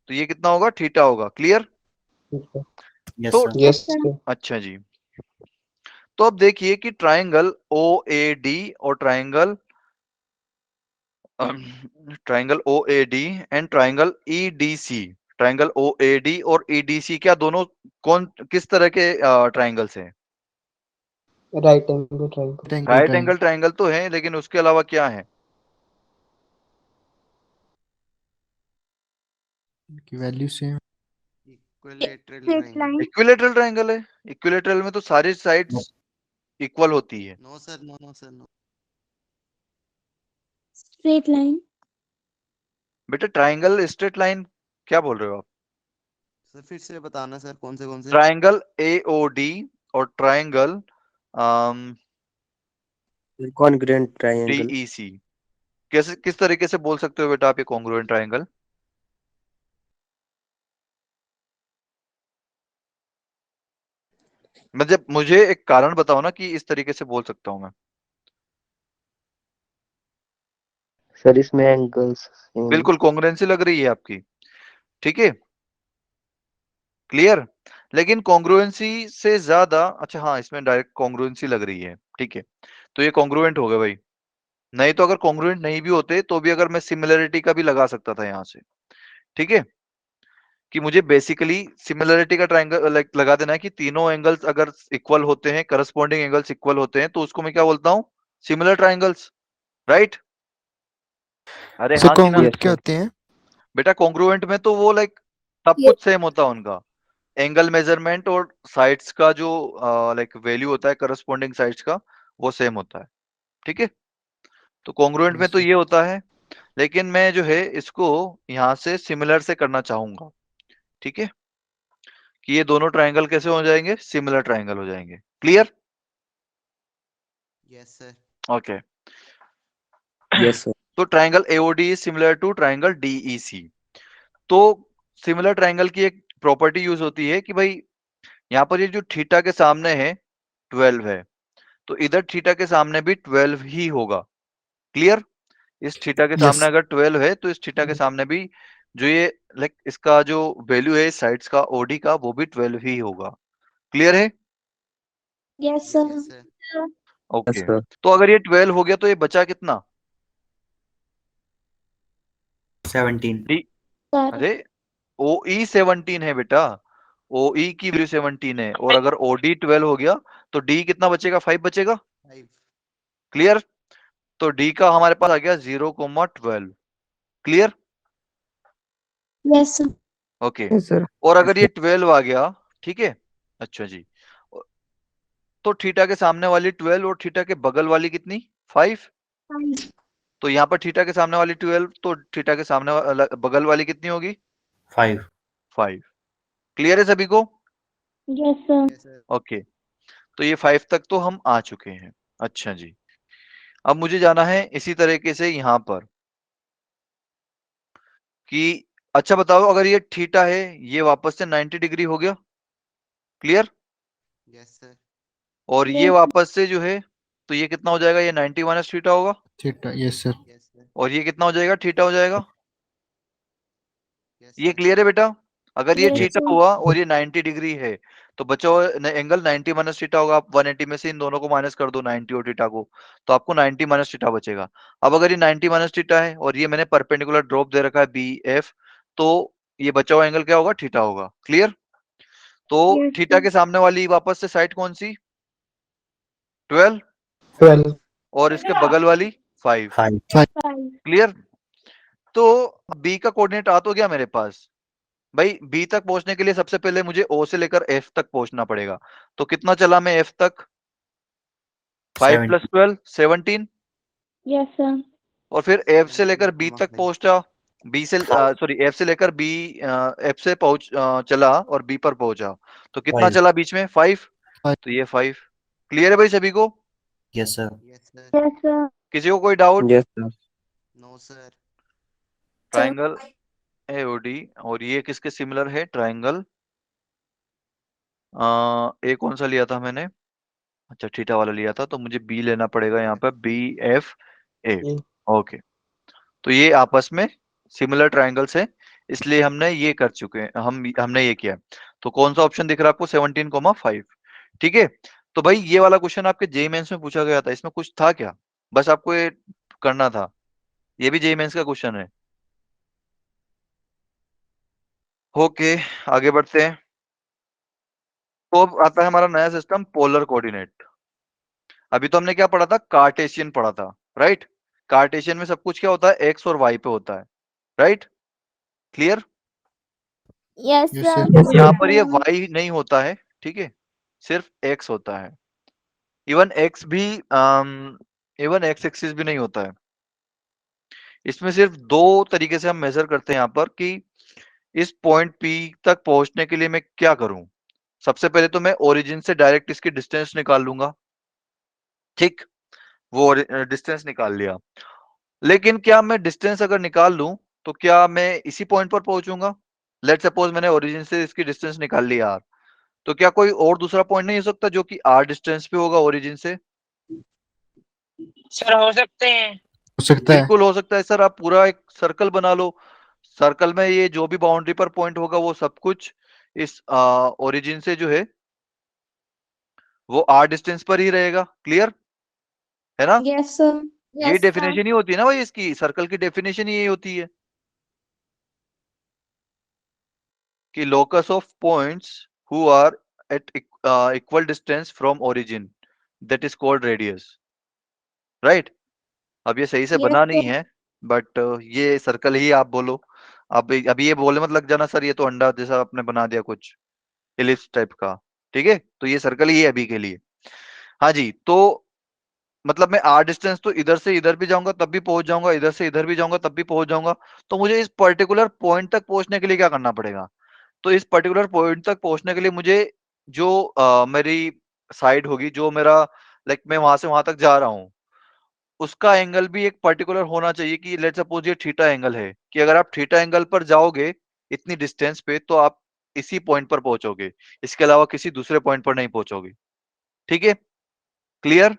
S1: तो ये कितना होगा, थीटा होगा, क्लियर।
S7: यस
S1: तो
S7: सर
S5: यस
S1: अच्छा जी, तो अब देखिए कि ट्राइंगल ओ ए डी और triangle O A D and triangle E D C, triangle O A D और ई डी सी क्या दोनों किस तरह के ट्राइंगल्स हैं,
S5: right angle triangle
S1: right angle triangle तो है, लेकिन उसके अलावा क्या है,
S5: की value same.
S2: Equilateral
S3: straight
S2: triangle.
S3: Line.
S1: Equilateral triangle है, इक्विलेटरल में तो सारी साइड्स इक्वल होती है,
S2: no sir, no sir, no.
S3: Straight line.
S1: बेटा ट्राइंगल स्ट्रेट लाइन क्या बोल रहे हो आप,
S2: सर फिर से बताना सर, कौन से
S1: ट्राइंगल ए ओ डी और ट्राइंगल
S7: कॉन्ग्रुएंट ट्रायंगल
S1: डीईसी, कैसे किस तरीके से बोल सकते हो बेटा आप ये कॉन्ग्रुएंट ट्राइंगल, मतलब मुझे एक कारण बताओ ना कि इस तरीके से बोल सकता हूं मैं,
S7: सर इसमें एंगल्स
S1: बिल्कुल कॉन्ग्रुएंसी लग रही है आपकी, ठीक है, क्लियर, लेकिन कॉन्ग्रुएंसी से ज्यादा, अच्छा हाँ इसमें डायरेक्ट कॉन्ग्रुएंसी लग रही है, ठीक है, तो ये कॉन्ग्रुएंट हो गए भाई, नहीं तो अगर कॉन्ग्रुएंट नहीं भी होते तो भी अगर मैं सिमिलरिटी का भी लगा सकता था यहाँ से, ठीक है, कि मुझे बेसिकली सिमिलरिटी का ट्रायंगल लाइक लगा देना है कि तीनों एंगल्स अगर इक्वल होते हैं, करस्पॉन्डिंग एंगल्स इक्वल होते हैं, तो उसको मैं क्या बोलता हूँ, सिमिलर ट्रायंगल्स, राइट, अरे
S5: सर
S1: हाँ कि ना,
S5: कॉन्ग्रुएंट क्या होते हैं?
S1: बेटा कॉन्ग्रुएंट में तो वो लाइक सब
S3: ये
S1: कुछ सेम होता है उनका, एंगल मेजरमेंट और साइड्स का जो लाइक वैल्यू होता है करस्पॉन्डिंग साइड्स का, वो सेम होता है, ठीक है, तो कॉन्ग्रुएंट में
S5: यस
S1: तो
S5: सर।
S1: ये होता है, लेकिन मैं जो है इसको यहाँ से सिमिलर से करना चाहूंगा, ठीक है, कि ये दोनों ट्रायंगल कैसे हो जाएंगे, सिमिलर ट्रायंगल हो जाएंगे, clear.
S2: Yes sir.
S1: Okay,
S7: yes sir
S1: तो triangle AOD is similar to triangle DEC, तो सिमिलर ट्रायंगल की एक प्रॉपर्टी यूज होती है कि भाई यहाँ पर ये जो थीटा के सामने है 12 है, तो इधर थीटा के सामने भी 12 ही होगा, क्लियर, इस थीटा के सामने
S5: यस
S1: अगर 12 है तो इस थीटा के सामने भी जो ये लाइक इसका जो वैल्यू है साइड्स का ओडी का, वो भी 12 ही होगा, क्लियर है।
S3: Yes
S2: yes
S3: sir.
S2: Sir.
S7: Yes
S1: okay,
S7: sir
S1: तो अगर ये 12 हो गया तो ये बचा कितना,
S7: 17
S1: डी,
S3: सर।
S1: अरे ओ ई 17 है बेटा, ओ ई की वैल्यू 17 है, और अगर ओ डी 12 हो गया तो डी कितना बचेगा, 5 बचेगा,
S2: 5।
S1: क्लियर, तो डी का हमारे पास आ गया 0,12। Clear?
S3: Yes, sir.
S1: Okay.
S7: Yes, sir.
S1: और अगर ये 12 आ गया, ठीक है, अच्छा जी, तो थीटा के सामने वाली 12 और थीटा के बगल वाली कितनी 5। तो यहाँ पर थीटा के सामने वाली 12, तो थीटा के सामने बगल वाली कितनी होगी
S7: 5.
S1: 5। क्लियर है सभी को?
S3: Yes, sir.
S1: ओके, तो ये 5 तक तो हम आ चुके हैं। अच्छा जी, अब मुझे जाना है इसी तरीके से यहाँ पर कि अच्छा बताओ, अगर ये थीटा है, ये वापस से 90 डिग्री हो गया। क्लियर?
S2: Yes, sir.
S1: और ये
S3: Yes.
S1: वापस से जो है, तो ये कितना हो जाएगा, ये 90 माइनस थीटा होगा।
S5: Theta, yes sir.
S2: Yes, sir.
S1: और ये कितना हो जाएगा, थीटा हो जाएगा।
S2: Yes,
S1: ये
S2: sir.
S1: क्लियर है बेटा? अगर ये
S3: Yes,
S1: थीटा
S3: sir.
S1: हुआ और ये 90 डिग्री है, तो बचा हुआ एंगल 90 माइनस थीटा होगा। आप 180 में से इन दोनों को माइनस कर दो, 90 और थीटा को, तो आपको 90 माइनस थीटा बचेगा। अब अगर ये 90 माइनस थीटा है और ये मैंने परपेंडिकुलर ड्रॉप दे रखा है बी एफ, तो ये बचा हुआ एंगल क्या होगा, थीटा होगा। क्लियर? तो
S3: Yes,
S1: थीटा
S3: sir.
S1: के सामने वाली वापस से साइड कौन सी 12,
S5: 12,
S1: और इसके बगल वाली 5।
S7: 5.
S5: 5,
S3: Five.
S1: क्लियर? तो बी का कोऑर्डिनेट आ तो गया मेरे पास। भाई बी तक पहुंचने के लिए सबसे पहले मुझे ओ से लेकर एफ तक पहुंचना पड़ेगा। तो कितना चला मैं एफ तक, 5 + 12 17।
S3: Yes, sir.
S1: और फिर एफ से लेकर बी तक
S2: 17,5.
S1: पहुंचा, बी से सॉरी एफ से लेकर बी, एफ से पहुंच चला और बी पर पहुंचा, तो कितना
S7: 5.
S1: चला बीच में 5।
S5: 5,
S1: तो ये 5। क्लियर है भाई सभी को?
S7: Yes, sir.
S2: Yes, sir.
S3: Yes, sir.
S1: किसी को कोई doubt?
S7: Yes, sir.
S2: No, sir.
S1: Triangle AOD, और ये किसके सिमिलर है, ट्राइंगल ए कौन सा लिया था मैंने, अच्छा थीटा वाला लिया था, तो मुझे बी लेना पड़ेगा यहाँ पर, बी एफ ए। ओके, तो ये आपस में सिमिलर ट्राइंगल्स है, इसलिए हमने ये कर चुके हैं, हमने ये किया। तो कौन सा ऑप्शन दिख रहा है आपको, 17,5। ठीक है, तो भाई ये वाला क्वेश्चन आपके जेईई मेंस में पूछा गया था, इसमें कुछ था क्या, बस आपको ये करना था। ये भी जेईई मेंस का क्वेश्चन है। ओके, आगे बढ़ते हैं। तो अब आता है हमारा नया सिस्टम, पोलर कोऑर्डिनेट। अभी तो हमने क्या पढ़ा था, कार्टेशियन पढ़ा था, राइट? कार्टेशियन में सब कुछ क्या होता है, एक्स और वाई पे होता है, right? Clear?
S3: Yes,
S5: yes
S3: sir.
S5: sir.
S1: यहाँ पर ये वाई नहीं होता है, ठीक है, सिर्फ एक्स होता है। इवन एक्स भी, इवन एक्स एक्सिस भी नहीं होता है। इसमें सिर्फ दो तरीके से हम मेजर करते हैं यहाँ पर कि इस पॉइंट पी तक पहुंचने के लिए मैं क्या करूं। सबसे पहले तो मैं ओरिजिन से डायरेक्ट इसकी डिस्टेंस निकाल लूंगा, ठीक, वो डिस्टेंस निकाल लिया। लेकिन क्या मैं डिस्टेंस अगर निकाल लूं, तो क्या मैं इसी पॉइंट पर पहुंचूंगा? लेट सपोज मैंने ओरिजिन से इसकी डिस्टेंस निकाल ली आर, तो क्या कोई और दूसरा पॉइंट नहीं हो सकता जो कि आर डिस्टेंस पे होगा ओरिजिन से?
S4: सर हो सकते हैं।
S5: हो सकता है।
S1: बिल्कुल हो सकता है सर, आप पूरा एक सर्कल बना लो, सर्कल में ये जो भी बाउंड्री पर पॉइंट होगा वो सब कुछ इस ओरिजिन से जो है वो आर डिस्टेंस पर ही रहेगा। क्लियर है ना?
S3: Yes, sir.
S1: ये
S3: Yes, sir.
S1: डेफिनेशन ही होती है ना भाई, इसकी सर्कल की डेफिनेशन ही यही होती है कि locus of points who are at equal distance from origin, that is called radius, right? अब ये सही से
S3: Yes,
S1: बना
S3: sir.
S1: नहीं है, बट ये सर्कल ही आप बोलो। अब अभी ये बोले मत लग जाना सर, ये तो अंडा जैसा आपने बना दिया कुछ एलिप्स टाइप का, ठीक है? तो ये सर्कल ही है अभी के लिए। हाँ जी, तो मतलब मैं आर डिस्टेंस तो इधर से इधर भी जाऊंगा तब भी पहुंच जाऊंगा, इधर से इधर भी जाऊंगा तब भी पहुंच जाऊंगा। तो मुझे इस पर्टिकुलर पॉइंट तक पहुंचने के लिए क्या करना पड़ेगा? तो इस पर्टिकुलर पॉइंट तक पहुंचने के लिए मुझे जो मेरी साइड होगी, जो मेरा लाइक मैं वहां से वहां तक जा रहा हूँ, उसका एंगल भी एक पर्टिकुलर होना चाहिए कि लेट्स सपोज ये थीटा एंगल है, कि अगर आप थीटा एंगल पर जाओगे इतनी डिस्टेंस पे तो आप इसी पॉइंट पर पहुंचोगे, इसके अलावा किसी दूसरे पॉइंट पर नहीं पहुंचोगे। ठीक है? क्लियर?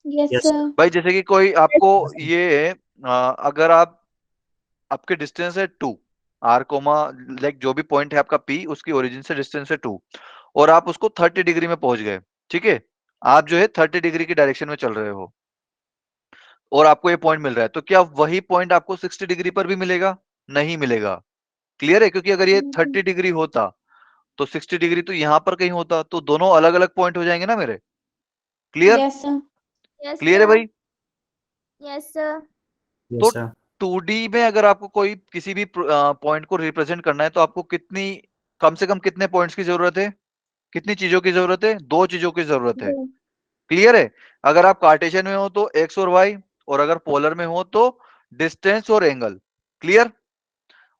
S3: Yes,
S7: Yes,
S3: sir.
S1: भाई जैसे कि कोई आपको ये अगर आपके डिस्टेंस है 2 आर कोमा, लाइक जो भी पॉइंट है आपका पी, उसकी ओरिजिन से डिस्टेंस है 2, और आप उसको 30 डिग्री में पहुंच गए, ठीक है? आप जो है 30 डिग्री की डायरेक्शन में चल रहे हो और आपको ये पॉइंट मिल रहा है, तो क्या वही पॉइंट आपको 60 डिग्री पर भी मिलेगा? नहीं मिलेगा। क्लियर है? क्योंकि अगर ये 30 डिग्री होता तो 60 डिग्री तो यहाँ पर कहीं होता, तो दोनों अलग अलग पॉइंट हो जाएंगे ना मेरे। Clear?
S3: Yes, sir. Yes,
S1: clear है
S3: sir.
S1: भाई?
S3: Yes, sir.
S7: Yes,
S1: तो
S7: sir.
S1: 2D में अगर आपको कोई किसी भी पॉइंट को रिप्रेजेंट करना है तो आपको कम से कम कितने पॉइंट्स की जरूरत है? कितनी चीजों की जरूरत है? 2 चीजों की जरूरत है।
S3: दो।
S1: क्लियर है? अगर आप कार्टेशियन में हो तो एक्स और वाई, और अगर पोलर में हो तो डिस्टेंस और एंगल। क्लियर?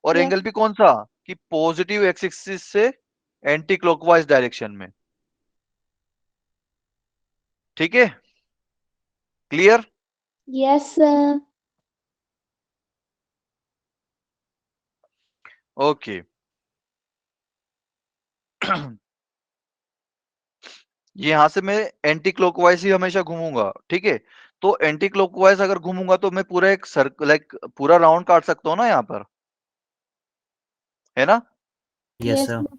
S1: और
S3: Yes.
S1: एंगल भी कौन सा? कि पॉजिटिव एक्स एक्सिस से एंटी क्लॉकवाइज डायरेक्शन में। ठीक है? क्लियर?
S3: Yes, sir.
S1: ओके। यहां से मैं एंटी क्लॉकवाइज ही हमेशा घूमूंगा। ठीक है? तो एंटी क्लॉकवाइज अगर घूमूंगा तो मैं पूरा एक सर्कल, लाइक पूरा राउंड काट सकता हूं ना यहाँ पर, है ना?
S7: Yes,
S3: Yes,
S7: sir.
S3: sir.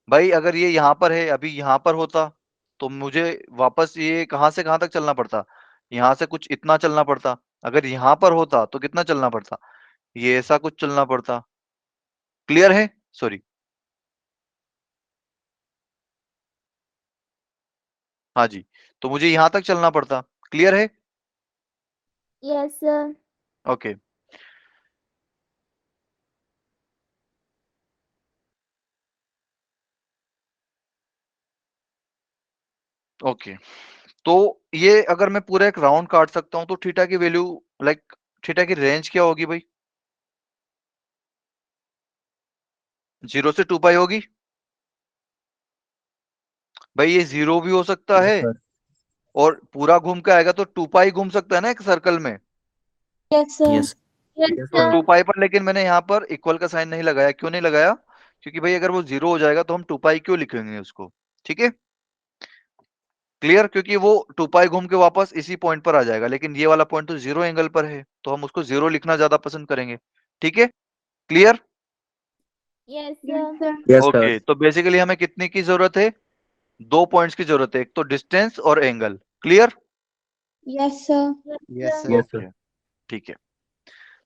S1: भाई अगर ये यहाँ पर है, अभी यहाँ पर होता तो मुझे वापस ये कहां से कहां तक चलना पड़ता? यहाँ से कुछ इतना चलना पड़ता। अगर यहाँ पर होता तो कितना चलना पड़ता? ये ऐसा कुछ चलना पड़ता। क्लियर है? सॉरी, हाँ जी। तो मुझे यहाँ तक चलना पड़ता। क्लियर है?
S3: Yes, sir.
S1: ओके। ओके, तो ये अगर मैं पूरा एक राउंड काट सकता हूं तो थीटा की वैल्यू, लाइक थीटा की रेंज क्या होगी भाई? 0 से 2 पाई होगी। भाई ये 0 भी हो सकता
S7: Yes,
S1: है
S7: sir.
S1: और पूरा घूम के आएगा तो 2 पाई घूम सकता है ना एक सर्कल में।
S3: Yes, sir.
S7: Yes.
S3: Yes,
S7: Yes,
S1: तो
S3: sir.
S1: 2 पाई पर लेकिन मैंने यहाँ पर इक्वल का साइन नहीं लगाया। क्यों नहीं लगाया? क्योंकि भाई अगर वो 0 हो जाएगा तो हम 2 पाई क्यों लिखेंगे उसको? ठीक है? क्लियर? क्योंकि वो 2 पाई घूम के वापस इसी पॉइंट पर आ जाएगा, लेकिन ये वाला पॉइंट तो 0 एंगल पर है तो हम उसको 0 लिखना ज्यादा पसंद करेंगे। ठीक है? Clear?
S3: Yes, sir.
S7: Yes, sir.
S1: Okay, तो बेसिकली हमें कितने की जरूरत है? 2 पॉइंट्स की जरूरत है, एक तो डिस्टेंस और angle. Clear?
S3: Yes, sir.
S2: Yes, sir.
S7: Yes, sir.
S1: Okay, ठीक है।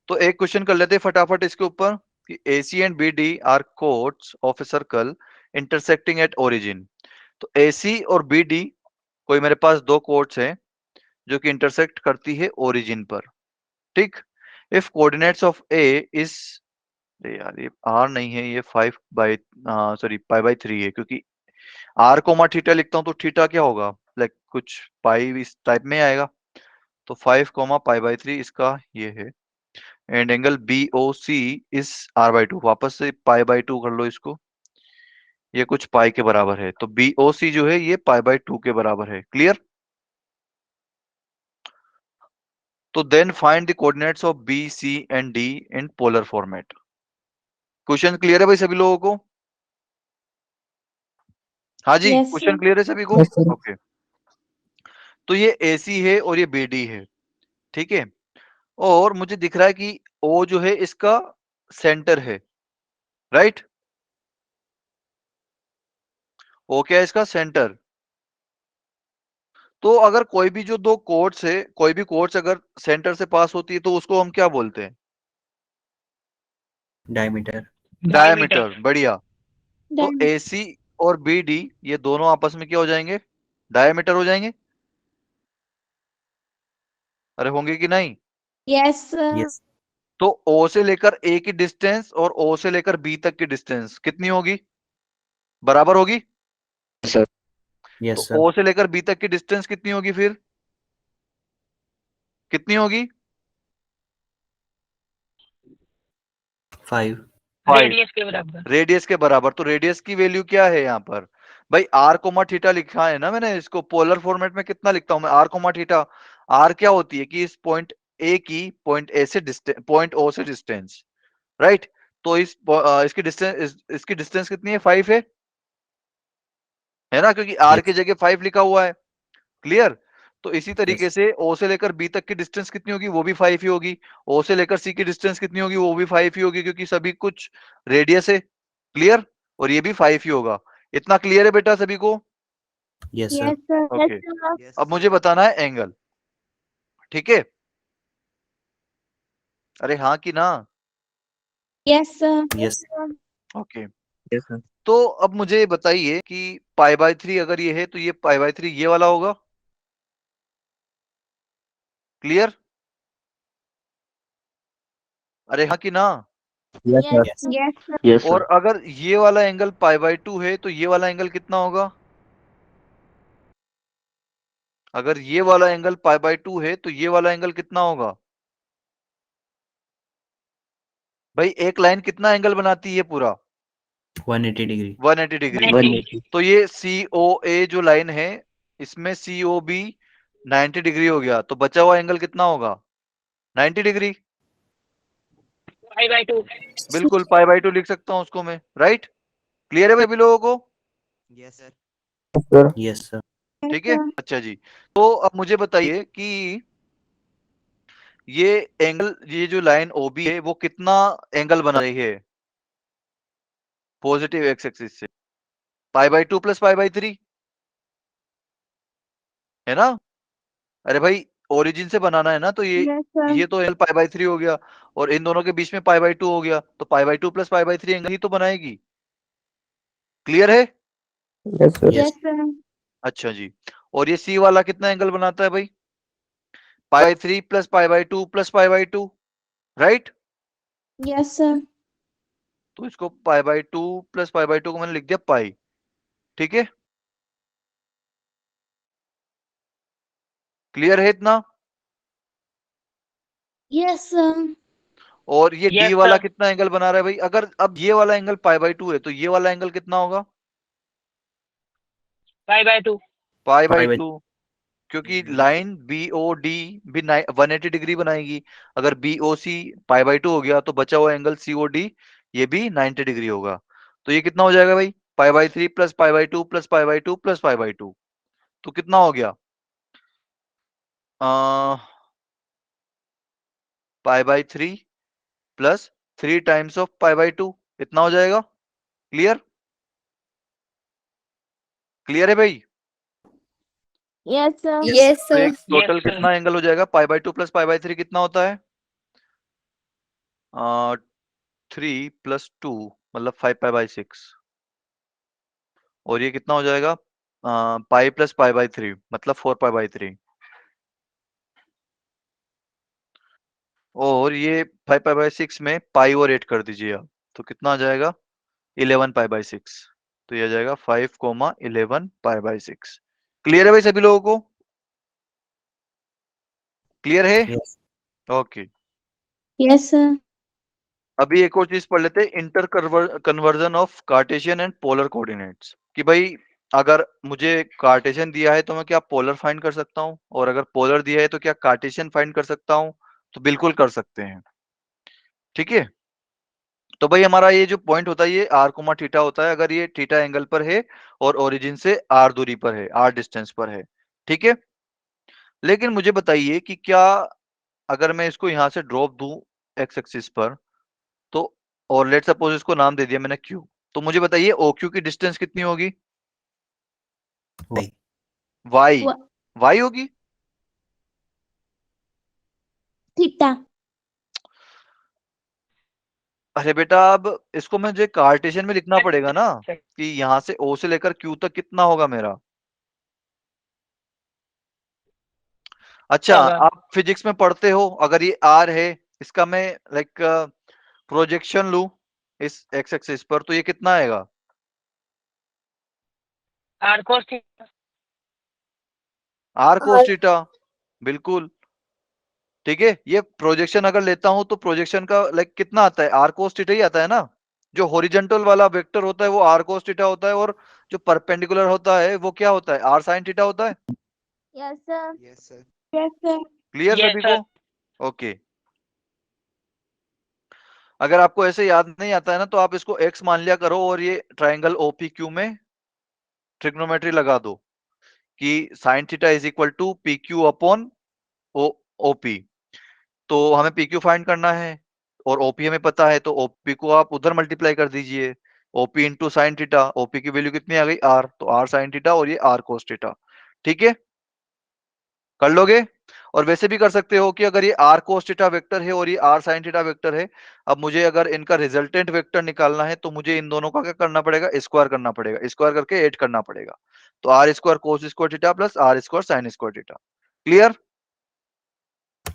S1: तो एक क्वेश्चन कर लेते हैं फटाफट इसके ऊपर कि AC and BD are codes of a circle intersecting at origin. तो AC और BD कोई मेरे पास 2 कोड्स हैं जो कि इंटरसेक्ट करती है ओरिजिन पर। ठीक? If coordinates of A is, यार ये R नहीं है, ये 5 बाई सॉरी पाई बाई 3 है, क्योंकि R कोमा थीटा लिखता हूं तो थीटा क्या होगा? लाइक कुछ पाई इस टाइप में आएगा। तो 5 कोमा पाई बाई 3 इसका ये है। And angle BOC is R/2। वापस से पाई बाई 2 कर लो इसको, ये कुछ पाई के बराबर है। तो BOC जो है ये पाई बाई 2 के बराबर है। क्लियर? तो then find the coordinates of B, C and D in polar format. Question clear है भाई सभी लोगों को? हाँ जी,
S3: Yes,
S1: क्वेश्चन
S3: sir.
S1: क्लियर है सभी को?
S5: Yes, sir.
S1: ओके। तो ये AC है और ये BD है। ठीक है? और मुझे दिख रहा है कि O जो है इसका सेंटर है, राइट? O क्या है इसका? सेंटर। तो अगर कोई भी जो 2 कोड्स है, कोई भी कोड्स अगर सेंटर से पास होती है तो उसको हम क्या बोलते हैं?
S7: Diameter.
S1: डायमीटर। बढ़िया। तो
S3: Done.
S1: AC और BD ये दोनों आपस में क्या हो जाएंगे? डायमीटर हो जाएंगे। अरे होंगे कि नहीं?
S3: Yes, sir.
S7: Yes.
S1: तो O से लेकर A की डिस्टेंस और O से लेकर B तक की डिस्टेंस कितनी होगी? बराबर होगी।
S7: Yes,
S1: तो
S7: sir.
S1: O से लेकर B तक की डिस्टेंस कितनी होगी फिर? कितनी होगी?
S7: 5.
S1: 5।
S4: रेडियस के बराबर।
S1: रेडियस के बराबर। तो रेडियस की वैल्यू क्या है यहाँ पर? भाई R कोमा थीटा लिखा है ना मैंने, इसको पोलर फॉर्मेट में कितना लिखता हूं मैं? R coma theta. R क्या होती है कि इस पॉइंट A की पॉइंट A से डिस्टेंस, पॉइंट O से डिस्टेंस, राइट? तो इसकी डिस्टेंस कितनी है? 5 है ना, क्योंकि R
S7: Yes.
S1: की जगह 5 लिखा हुआ है। क्लियर? तो इसी तरीके
S7: Yes.
S1: से O से लेकर B तक की डिस्टेंस कितनी होगी? वो भी 5 ही होगी। O से लेकर C की डिस्टेंस कितनी होगी? वो भी 5 ही होगी, क्योंकि सभी कुछ रेडियस है। क्लियर? और ये भी 5 ही होगा। इतना क्लियर है बेटा सभी को?
S7: Yes, sir.
S3: Yes, sir.
S1: Okay.
S3: Yes, sir.
S2: Yes,
S1: अब
S2: sir.
S1: मुझे बताना है एंगल। ठीक है? अरे हाँ कि ना?
S3: Yes, sir.
S7: Yes.
S1: Okay.
S7: Yes, sir.
S1: तो अब मुझे बताइए कि पाई बाई 3 अगर ये है तो ये पाई बाई 3 ये वाला होगा। क्लियर? अरे हाँ कि ना?
S7: Yes, sir.
S3: Yes.
S7: Yes.
S3: Yes.
S7: Yes,
S1: और अगर ये वाला एंगल पाई बाई 2 है तो ये वाला एंगल कितना होगा? अगर ये वाला एंगल पाई बाई 2 है तो ये वाला एंगल कितना होगा? भाई एक लाइन कितना एंगल बनाती है पूरा?
S7: 180 degree.
S1: 180 डिग्री।
S7: 180.
S1: तो ये COA जो लाइन है इसमें COB 90 डिग्री हो गया, तो बचा हुआ एंगल कितना होगा? 90 डिग्री।
S4: Pi by 2।
S1: बिल्कुल पाई बाई 2 लिख सकता हूं उसको मैं, राइट? क्लियर है भाई सभी लोगों को?
S2: Yes, sir.
S7: Yes, sir.
S1: ठीक है, अच्छा जी। तो अब मुझे बताइए कि ये एंगल, ये जो लाइन OB है वो कितना एंगल बना रही है पॉजिटिव एक्स एक्सिस से? पाई बाई 2 प्लस पाई बाई 3 है ना? अरे भाई ओरिजिन से बनाना है ना, तो
S3: Yes, sir.
S1: ये तो एल पाई बाई 3 हो गया और इन दोनों के बीच में पाई बाई 2 हो गया, तो pi by 2 plus pi by 3 angle ही तो बनाएगी। क्लियर है?
S5: Yes, sir.
S7: Yes.
S3: Yes, sir.
S1: अच्छा जी। और ये सी वाला कितना एंगल बनाता है भाई? पाई by 3 plus pi by 2 plus pi by 2, right?
S3: Yes, sir.
S1: तो इसको पाई बाई 2 प्लस पाई बाई 2 को मैंने लिख दिया पाई। ठीक है, क्लियर है इतना?
S3: Yes, sir.
S1: और ये
S4: Yes,
S1: डी वाला
S4: sir.
S1: कितना एंगल बना रहा है भाई? अगर अब ये वाला एंगल पाई बाई 2 है तो ये वाला एंगल कितना होगा?
S4: पाई by 2।
S1: Pi
S7: Pi
S1: by
S7: by
S1: 2, क्योंकि लाइन BOD भी 180 डिग्री बनाएगी। अगर BOC पाई बाई 2 हो गया तो बचा हुआ एंगल COD ये भी 90 डिग्री होगा। तो ये कितना हो जाएगा भाई? पाई by 3 plus pi by 2 plus pi by 2 plus pi by 2, तो कितना हो गया? पाई by 3 plus 3 times of pi by 2, इतना हो जाएगा। क्लियर? क्लियर है भाई?
S3: Yes, sir.
S8: Yes,
S1: तो
S8: sir.
S1: एक टोटल
S4: Yes, sir.
S1: कितना एंगल हो जाएगा? पाई बाई 2 प्लस पाई बाई 3 कितना होता है? 3 प्लस 2 मतलब 5 पाई बाई 6, और ये कितना हो जाएगा? पाई प्लस पाई बाई 3 मतलब 4 पाई बाई 3, और ये 5 पाई बाई 6 में पाई और 8 कर दीजिए आप, तो कितना आ जाएगा? 11 पाई बाई 6। तो ये आ जाएगा 5, 11 पाई बाई 6। क्लियर है भाई सभी लोगों को? क्लियर है?
S7: Yes.
S1: ओके।
S3: Yes, sir.
S1: अभी एक और चीज पढ़ लेते हैं, inter conversion of Cartesian and polar coordinates. कि भाई अगर मुझे कार्टेशियन दिया है तो मैं क्या पोलर फाइंड कर सकता हूँ, और अगर पोलर दिया है तो क्या कार्टेशियन फाइंड कर सकता हूँ? तो बिल्कुल कर सकते हैं। ठीक है, तो भाई हमारा ये जो पॉइंट होता है ये आर कोमा थीटा होता है, अगर ये थीटा एंगल पर है और ओरिजिन से आर दूरी पर है, आर डिस्टेंस पर है। ठीक है, लेकिन मुझे बताइए कि क्या अगर मैं इसको यहां से ड्रॉप दूं एक्स एक्सिस पर, तो और लेट सपोज इसको नाम दे दिया मैंने क्यू, तो मुझे बताइए ओ क्यू की डिस्टेंस कितनी होगी?
S7: Y.
S1: वाई।
S3: Wha-
S1: वाई होगी।
S3: Theta.
S1: अरे बेटा अब इसको मुझे कार्टेशियन में लिखना पड़ेगा ना, कि यहां से ओ से लेकर क्यू तक कितना होगा मेरा। अच्छा,
S4: होगा।
S1: आप फिजिक्स में पढ़ते हो, अगर ये आर है, इसका मैं लाइक प्रोजेक्शन लूं इस एक्स एक्सिस पर, तो ये कितना आएगा?
S4: R cos theta.
S1: R cos theta, बिल्कुल। ठीक है, ये प्रोजेक्शन अगर लेता हूं तो प्रोजेक्शन का लाइक कितना आता है? आर कोस थीटा ही आता है ना। जो हॉरिजॉन्टल वाला वेक्टर होता है वो आर कोस थीटा होता है, और जो परपेंडिकुलर होता है वो क्या होता है? आर साइन थीटा होता है।
S3: Yes, sir.
S2: Yes, sir.
S3: Yes, sir.
S1: Clear
S4: Yes,
S1: सभी
S4: sir.
S1: को? ओके। अगर आपको ऐसे याद नहीं आता है ना, तो आप इसको एक्स मान लिया करो और ये ट्राइंगल ओपीक्यू में ट्रिग्नोमेट्री लगा दो कि sine theta is equal to P Q upon OP. तो हमें पी क्यू फाइंड करना है और ओपी हमें पता है, तो ओपी को आप उधर मल्टीप्लाई कर दीजिए। OP into sine theta, OP की वैल्यू कितनी आ गई? आर, तो आर साइन थीटा और ये आर कोस थीटा। ठीक है, कर लोगे? और वैसे भी कर सकते हो कि अगर ये आर कोस थीटा वेक्टर है और ये आर साइन थीटा वेक्टर है, अब मुझे अगर इनका रिजल्टेंट वेक्टर निकालना है तो मुझे इन दोनों का क्या करना पड़ेगा? स्क्वायर करना पड़ेगा, स्क्वायर करके ऐड करना पड़ेगा। तो r square cos square theta plus r square sine square theta. Clear?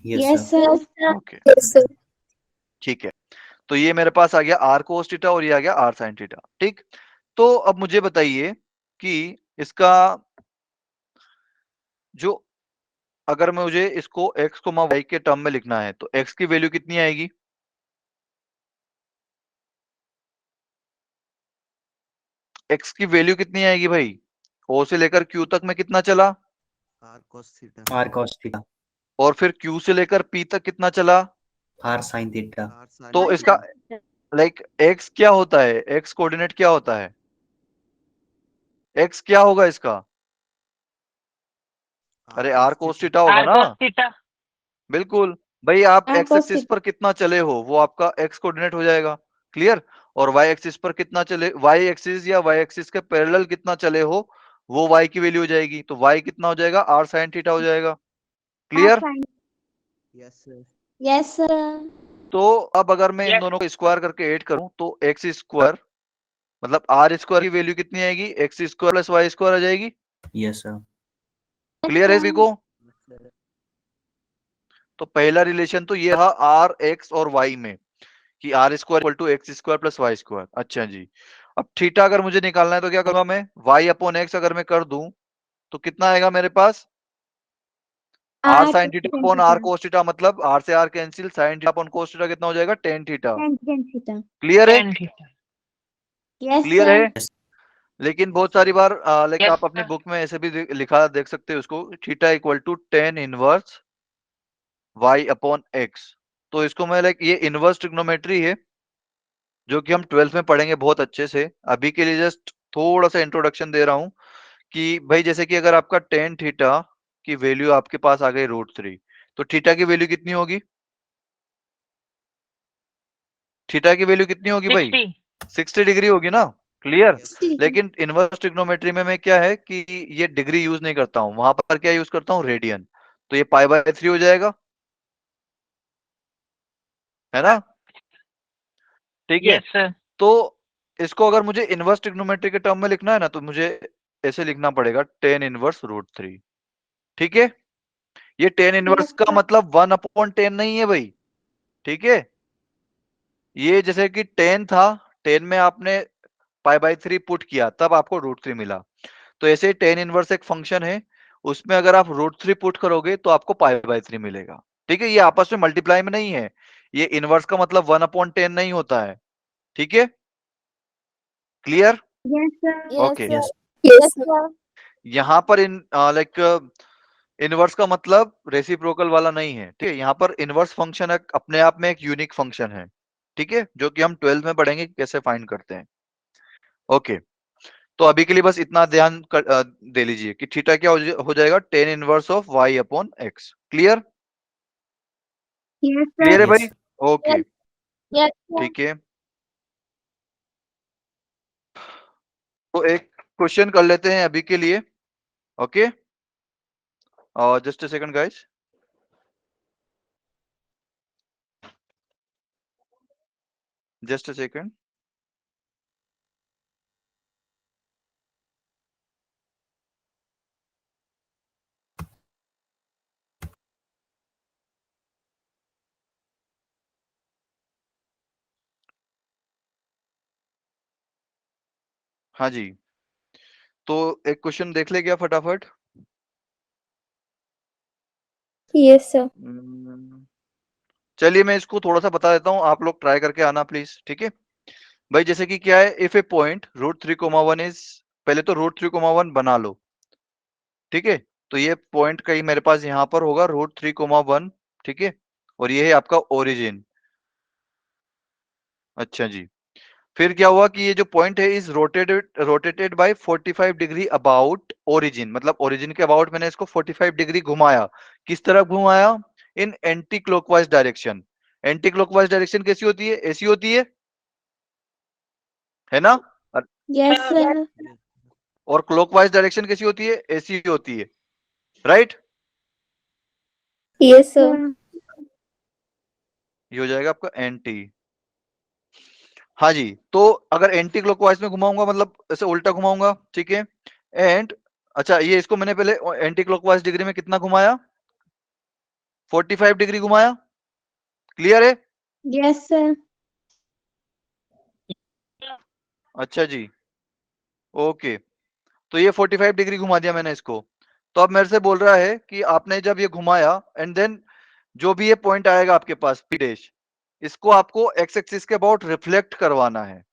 S7: Yes,
S3: Yes,
S7: sir.
S3: sir.
S1: Okay.
S8: Yes, sir.
S1: ठीक है, तो ये मेरे पास आ गया आर कोस थीटा और ये आ गया आर साइन थीटा। ठीक, तो अब मुझे बताइए कि इसका जो, अगर मुझे इसको x, y के टर्म में लिखना है तो x की वैल्यू कितनी आएगी? x की वैल्यू कितनी आएगी भाई? o से लेकर q तक में कितना चला,
S2: r cos theta
S7: R cos theta.
S1: और फिर q से लेकर p तक कितना चला?
S7: R sin theta.
S2: r sin
S1: तो
S2: theta,
S1: इसका लाइक x क्या होता है, x कोऑर्डिनेट क्या होता है, x क्या होगा इसका? अरे
S2: r
S1: r कोस थीटा होगा
S4: आर
S1: ना,
S4: कोस थीटा।
S1: बिल्कुल भाई। आप
S3: R
S1: एक्स
S3: cos
S1: एक्सिस पर कितना चले हो वो आपका एक्स कोऑर्डिनेट हो जाएगा, क्लियर। और वाई एक्सिस पर कितना चले, वाई एक्सिस या वाई एक्सिस के पैरेलल कितना चले हो वो वाई की वैल्यू हो जाएगी, तो वाई कितना हो जाएगा, आर साइन थीटा हो जाएगा, clear.
S2: yes sir,
S3: Yes, sir.
S1: तो अब अगर मैं इन
S4: Yes.
S1: दोनों को स्क्वायर करके ऐड करूं तो एक्स स्क्वायर मतलब आर स्क्वायर की वैल्यू कितनी आएगी, X square plus Y square आ जाएगी,
S7: Yes, sir.
S1: क्लियर है सभी को।
S2: yes sir,
S1: तो पहला रिलेशन तो ये रहा आर एक्स और वाई में कि r square equal to x square plus Y square. अच्छा जी, अब थीटा अगर मुझे निकालना है तो क्या करूंगा मैं, वाई अपॉन एक्स अगर मैं कर दूं तो कितना आएगा मेरे पास, R sine theta upon R cos theta, मतलब आर से R cancel, sine theta upon cos theta कितना हो जाएगा, टेन थीटा, क्लियर है,
S4: tan theta.
S3: Yes,
S1: clear
S3: sir.
S1: है। लेकिन बहुत सारी बार लाइक
S4: Yes,
S1: आप अपनी
S4: sir.
S1: बुक में ऐसे भी लिखा देख सकते हो उसको, theta equal to tan inverse y upon x. तो इसको मैं लाइक ये इनवर्स ट्रिग्नोमेट्री है जो कि हम 12th में पढ़ेंगे बहुत अच्छे से। अभी के लिए जस्ट थोड़ा सा इंट्रोडक्शन दे रहा हूं कि भाई जैसे कि अगर आपका टेन थीटा की वैल्यू आपके पास आ गई √3, तो थीटा की वैल्यू कितनी होगी, थीटा की वैल्यू कितनी होगी भाई,
S4: 60.
S1: 60 डिग्री होगी ना, क्लियर।
S2: yes,
S1: लेकिन इनवर्स ट्रिग्नोमेट्री में मैं क्या है कि ये डिग्री यूज नहीं करता हूं, वहां पर क्या यूज करता हूं, रेडियन। तो ये π/3 हो जाएगा, है ना, ठीक है।
S4: Yes, sir.
S1: तो इसको अगर मुझे इनवर्स ट्रिग्नोमेट्री के टर्म में लिखना है ना तो मुझे ऐसे लिखना पड़ेगा, टेन इनवर्स √3, ठीक है। ये टेन इनवर्स का मतलब 1/10 नहीं है भाई, ठीक है। ये जैसे कि 10 था, 10 में आपने π/3 पुट किया तब आपको √3 मिला, तो ऐसे 10 इनवर्स एक फंक्शन है, उसमें अगर आप √3 पुट करोगे तो आपको π/3 मिलेगा, ठीक है। ये आपस में मल्टीप्लाई में नहीं है, ये इनवर्स का मतलब 1/10 नहीं होता है, ठीक है, clear,
S3: Yes,
S1: okay.
S3: sir.
S7: Yes.
S3: Yes, sir.
S1: यहाँ पर इन लाइक इनवर्स का मतलब रेसिप्रोकल वाला नहीं है, ठीक है। यहाँ पर इनवर्स फंक्शन अपने आप में एक यूनिक फंक्शन है, ठीक है, जो कि हम 12th में पढ़ेंगे कि कैसे फाइंड करते हैं, ओके। तो अभी के लिए बस इतना ध्यान दे लीजिए कि थीटा क्या हो जाएगा, tan inverse of y upon x, clear,
S3: Yes,
S1: clear है
S7: Yes.
S1: भाई, ओके,
S3: Yes, sir.
S1: ठीक है। तो एक क्वेश्चन कर लेते हैं अभी के लिए, ओके, और just a second guys, just a second. हाँ जी, तो एक क्वेश्चन देख ले क्या फटाफट।
S3: Yes, sir.
S1: चलिए मैं इसको थोड़ा सा बता देता हूँ, आप लोग ट्राई करके आना प्लीज, ठीक है भाई। जैसे कि क्या है, इफ ए पॉइंट √3, 1 इज, पहले तो √3, 1 बना लो, ठीक है। तो ये पॉइंट कहीं मेरे पास यहाँ पर होगा √3, 1, ठीक है, और ये है आपका ओरिजिन। अच्छा जी, फिर क्या हुआ कि ये जो पॉइंट है is rotated by 45 degree about origin, मतलब ओरिजिन के अबाउट मैंने इसको 45 डिग्री घुमाया, किस तरफ घुमाया, in anti clockwise direction. Anti clockwise direction कैसी होती है, ऐसी होती है ना,
S3: Yes, sir.
S1: और क्लॉकवाइज डायरेक्शन कैसी होती है, ऐसी होती है, राइट।
S3: Yes, sir.
S1: ये हो जाएगा आपका एंटी, हाँ जी। तो अगर एंटी क्लॉकवाइज में घुमाऊंगा मतलब ऐसे उल्टा घुमाऊंगा, ठीक है, एंड अच्छा ये इसको मैंने पहले एंटी क्लॉकवाइज डिग्री में कितना घुमाया, 45 डिग्री घुमाया, क्लियर है,
S3: Yes, sir.
S1: अच्छा जी, ओके। तो ये 45 डिग्री घुमा दिया मैंने इसको। तो अब मेरे से बोल रहा है कि आपने जब ये घुमाया एंड देन जो भी ये पॉइंट आएगा आपके पास पी डैश, इसको आपको एक्स एक्सिस के अबाउट रिफ्लेक्ट करवाना है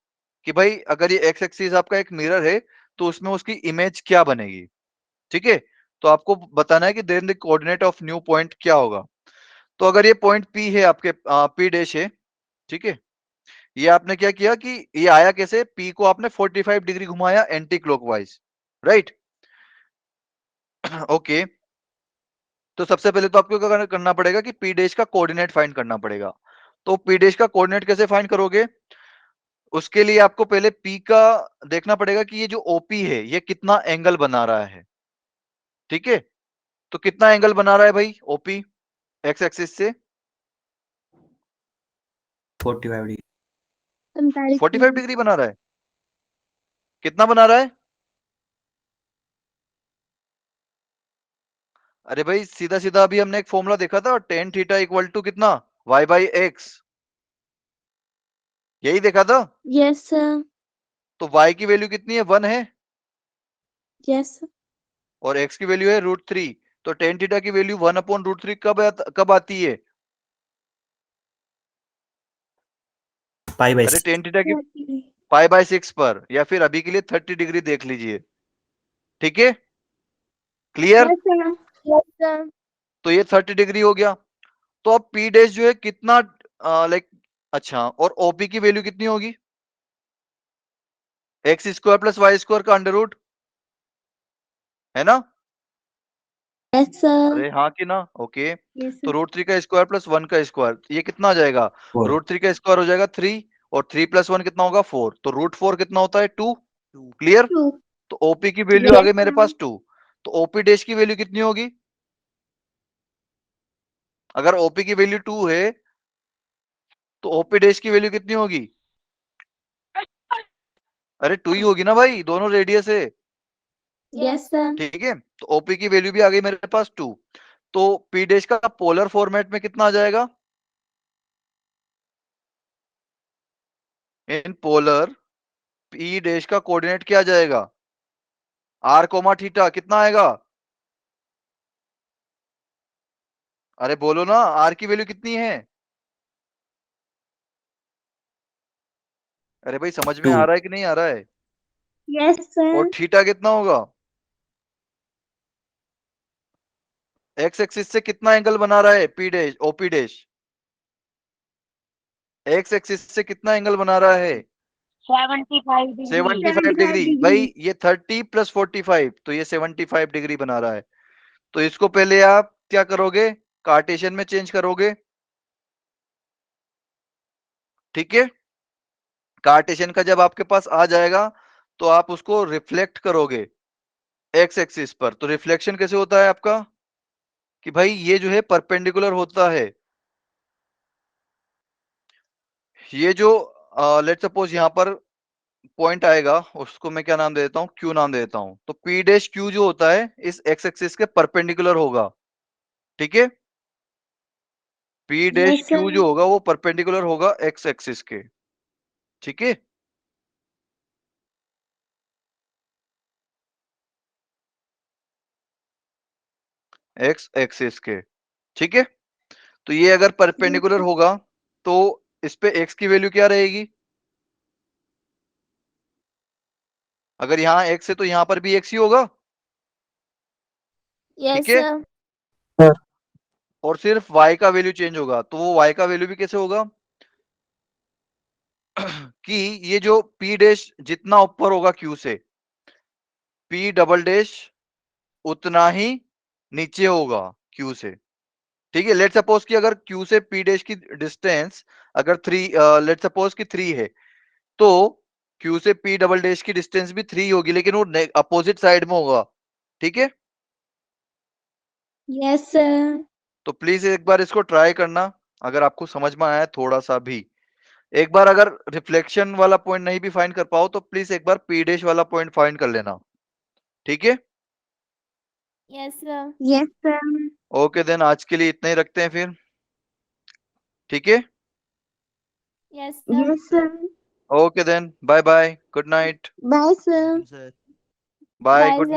S1: कि भाई अगर ये एक्स एक्सिस आपका एक मिरर है तो उसमें उसकी इमेज क्या बनेगी। ठीक है, तो आपको बताना है कि then the coordinate of new point क्या होगा। तो अगर ये पॉइंट पी है आपके पी डैश है, ठीक है, ये आपने क्या किया कि ये आया कैसे, पी को आपने 45 डिग्री घुमाया एंटी क्लॉकवाइज, राइट। ओके, तो सबसे पहले तो आपको क्या करना पड़ेगा कि पी डैश का कोऑर्डिनेट फाइंड करना पड़ेगा। तो पी डैश का कोऑर्डिनेट कैसे फाइंड करोगे, उसके लिए आपको पहले पी का देखना पड़ेगा कि ये जो ओपी है ये कितना एंगल बना रहा है। ठीक है, तो कितना एंगल बना रहा है भाई ओपी एक्स एक्सिस से?
S7: 45 डिग्री
S1: 45 डिग्री बना रहा है। कितना बना रहा है? अरे भाई सीधा सीधा अभी हमने एक फॉर्मूला देखा था, टेन थीटा इक्वल टू कितना, वाई बाई एक्स, यही देखा था।
S3: Yes, sir.
S1: तो y की वैल्यू कितनी है, 1 है,
S3: Yes, sir.
S1: और x की वैल्यू है √3। तो टेन थीटा की वैल्यू 1/√3 कब आती है?
S7: पाई बाई
S1: अरे टेन थीटा की
S3: 30.
S1: पाई बाय 6 पर, या फिर अभी के लिए 30 डिग्री देख लीजिए। ठीक है, clear.
S3: Yes, sir. Yes, sir.
S1: तो ये 30 डिग्री हो गया। तो अब पी डैश जो है कितना लाइक, अच्छा, और ओपी की वैल्यू कितनी होगी, x square plus Y square का अंडर रूट, है ना?
S3: Yes, sir.
S1: अरे हाँ कि ना, ओके।
S3: Yes,
S1: तो
S3: sir.
S1: √3 का स्क्वायर प्लस 1 का स्क्वायर, ये कितना आ जाएगा,
S7: 4
S1: √3 का स्क्वायर हो जाएगा 3, और 3 + 1 कितना होगा 4, तो √4 कितना होता है 2। क्लियर।
S3: 2.
S1: तो ओपी की वैल्यू आ
S3: Yes,
S1: गई मेरे
S3: sir.
S1: पास 2। तो ओपी डैश की वैल्यू कितनी होगी, अगर ओपी की वैल्यू 2 है तो ओपी डैश की वैल्यू कितनी होगी? अरे 2 ही होगी ना भाई, दोनों रेडियस है।
S3: Yes, sir.
S1: ठीक है, तो ओपी की वैल्यू भी आ गई मेरे पास 2। तो पी डैश का पोलर फॉर्मेट में कितना आ जाएगा, इन पोलर पी डैश का कोऑर्डिनेट क्या आ जाएगा, r, कितना आएगा? अरे बोलो ना, आर की वैल्यू कितनी है? अरे भाई समझ में
S7: 2
S1: आ रहा है कि नहीं आ रहा है?
S3: Yes, sir.
S1: और थीटा कितना होगा, एक्स एक्सिस से कितना एंगल बना रहा है P dash, OP dash x axis से कितना एंगल बना रहा है?
S4: 75 डिग्री
S1: 75 डिग्री। भाई ये 30 + 45, तो ये 75 डिग्री बना रहा है। तो इसको पहले आप क्या करोगे, कार्टेशियन में चेंज करोगे। ठीक है, कार्टेशियन का जब आपके पास आ जाएगा तो आप उसको रिफ्लेक्ट करोगे एक्स एक्सिस पर। तो रिफ्लेक्शन कैसे होता है आपका, कि भाई ये जो है परपेंडिकुलर होता है, ये जो लेट सपोज यहाँ पर पॉइंट आएगा, उसको मैं क्या नाम दे देता हूँ, क्यू नाम दे देता हूँ। तो पी डैश क्यू जो होता है इस एक्स एक्सिस के परपेंडिकुलर होगा। ठीक है, P dash
S3: Yes, sir.
S1: Q जो होगा वो परपेंडिकुलर होगा एक्स एक्सिस के। ठीक है, एक्स एक्सिस के। ठीक है, तो ये अगर परपेंडिकुलर होगा तो इस पे एक्स की वैल्यू क्या रहेगी, अगर यहाँ एक्स है तो यहाँ पर भी एक्स ही होगा।
S3: Yes,
S1: ठीक है,
S3: sir.
S1: और सिर्फ y का वैल्यू चेंज होगा। तो वो y का वैल्यू भी कैसे होगा कि ये जो p डैश जितना ऊपर होगा q से, p डबल डैश उतना ही नीचे होगा q से। ठीक है, लेट सपोज कि अगर q से p डैश की डिस्टेंस अगर 3, लेट सपोज कि 3 है, तो q से p डबल डैश की डिस्टेंस भी 3 होगी, लेकिन वो अपोजिट साइड में होगा। ठीक है,
S3: Yes, sir.
S1: तो प्लीज एक बार इसको ट्राई करना, अगर आपको समझ में आया थोड़ा सा भी। एक बार अगर रिफ्लेक्शन वाला पॉइंट नहीं भी फाइंड कर पाओ तो प्लीज एक बार पी डैश वाला पॉइंट फाइंड कर लेना। ठीक है,
S3: Yes, sir. Yes, sir.
S1: Okay then आज के लिए इतना ही रखते हैं फिर। ठीक है,
S3: Yes, sir.
S8: Yes, sir.
S1: Okay then. Bye bye. Good night.
S8: Bye, sir.
S2: Sir.
S1: Bye.
S3: Bye,
S1: Good
S3: sir.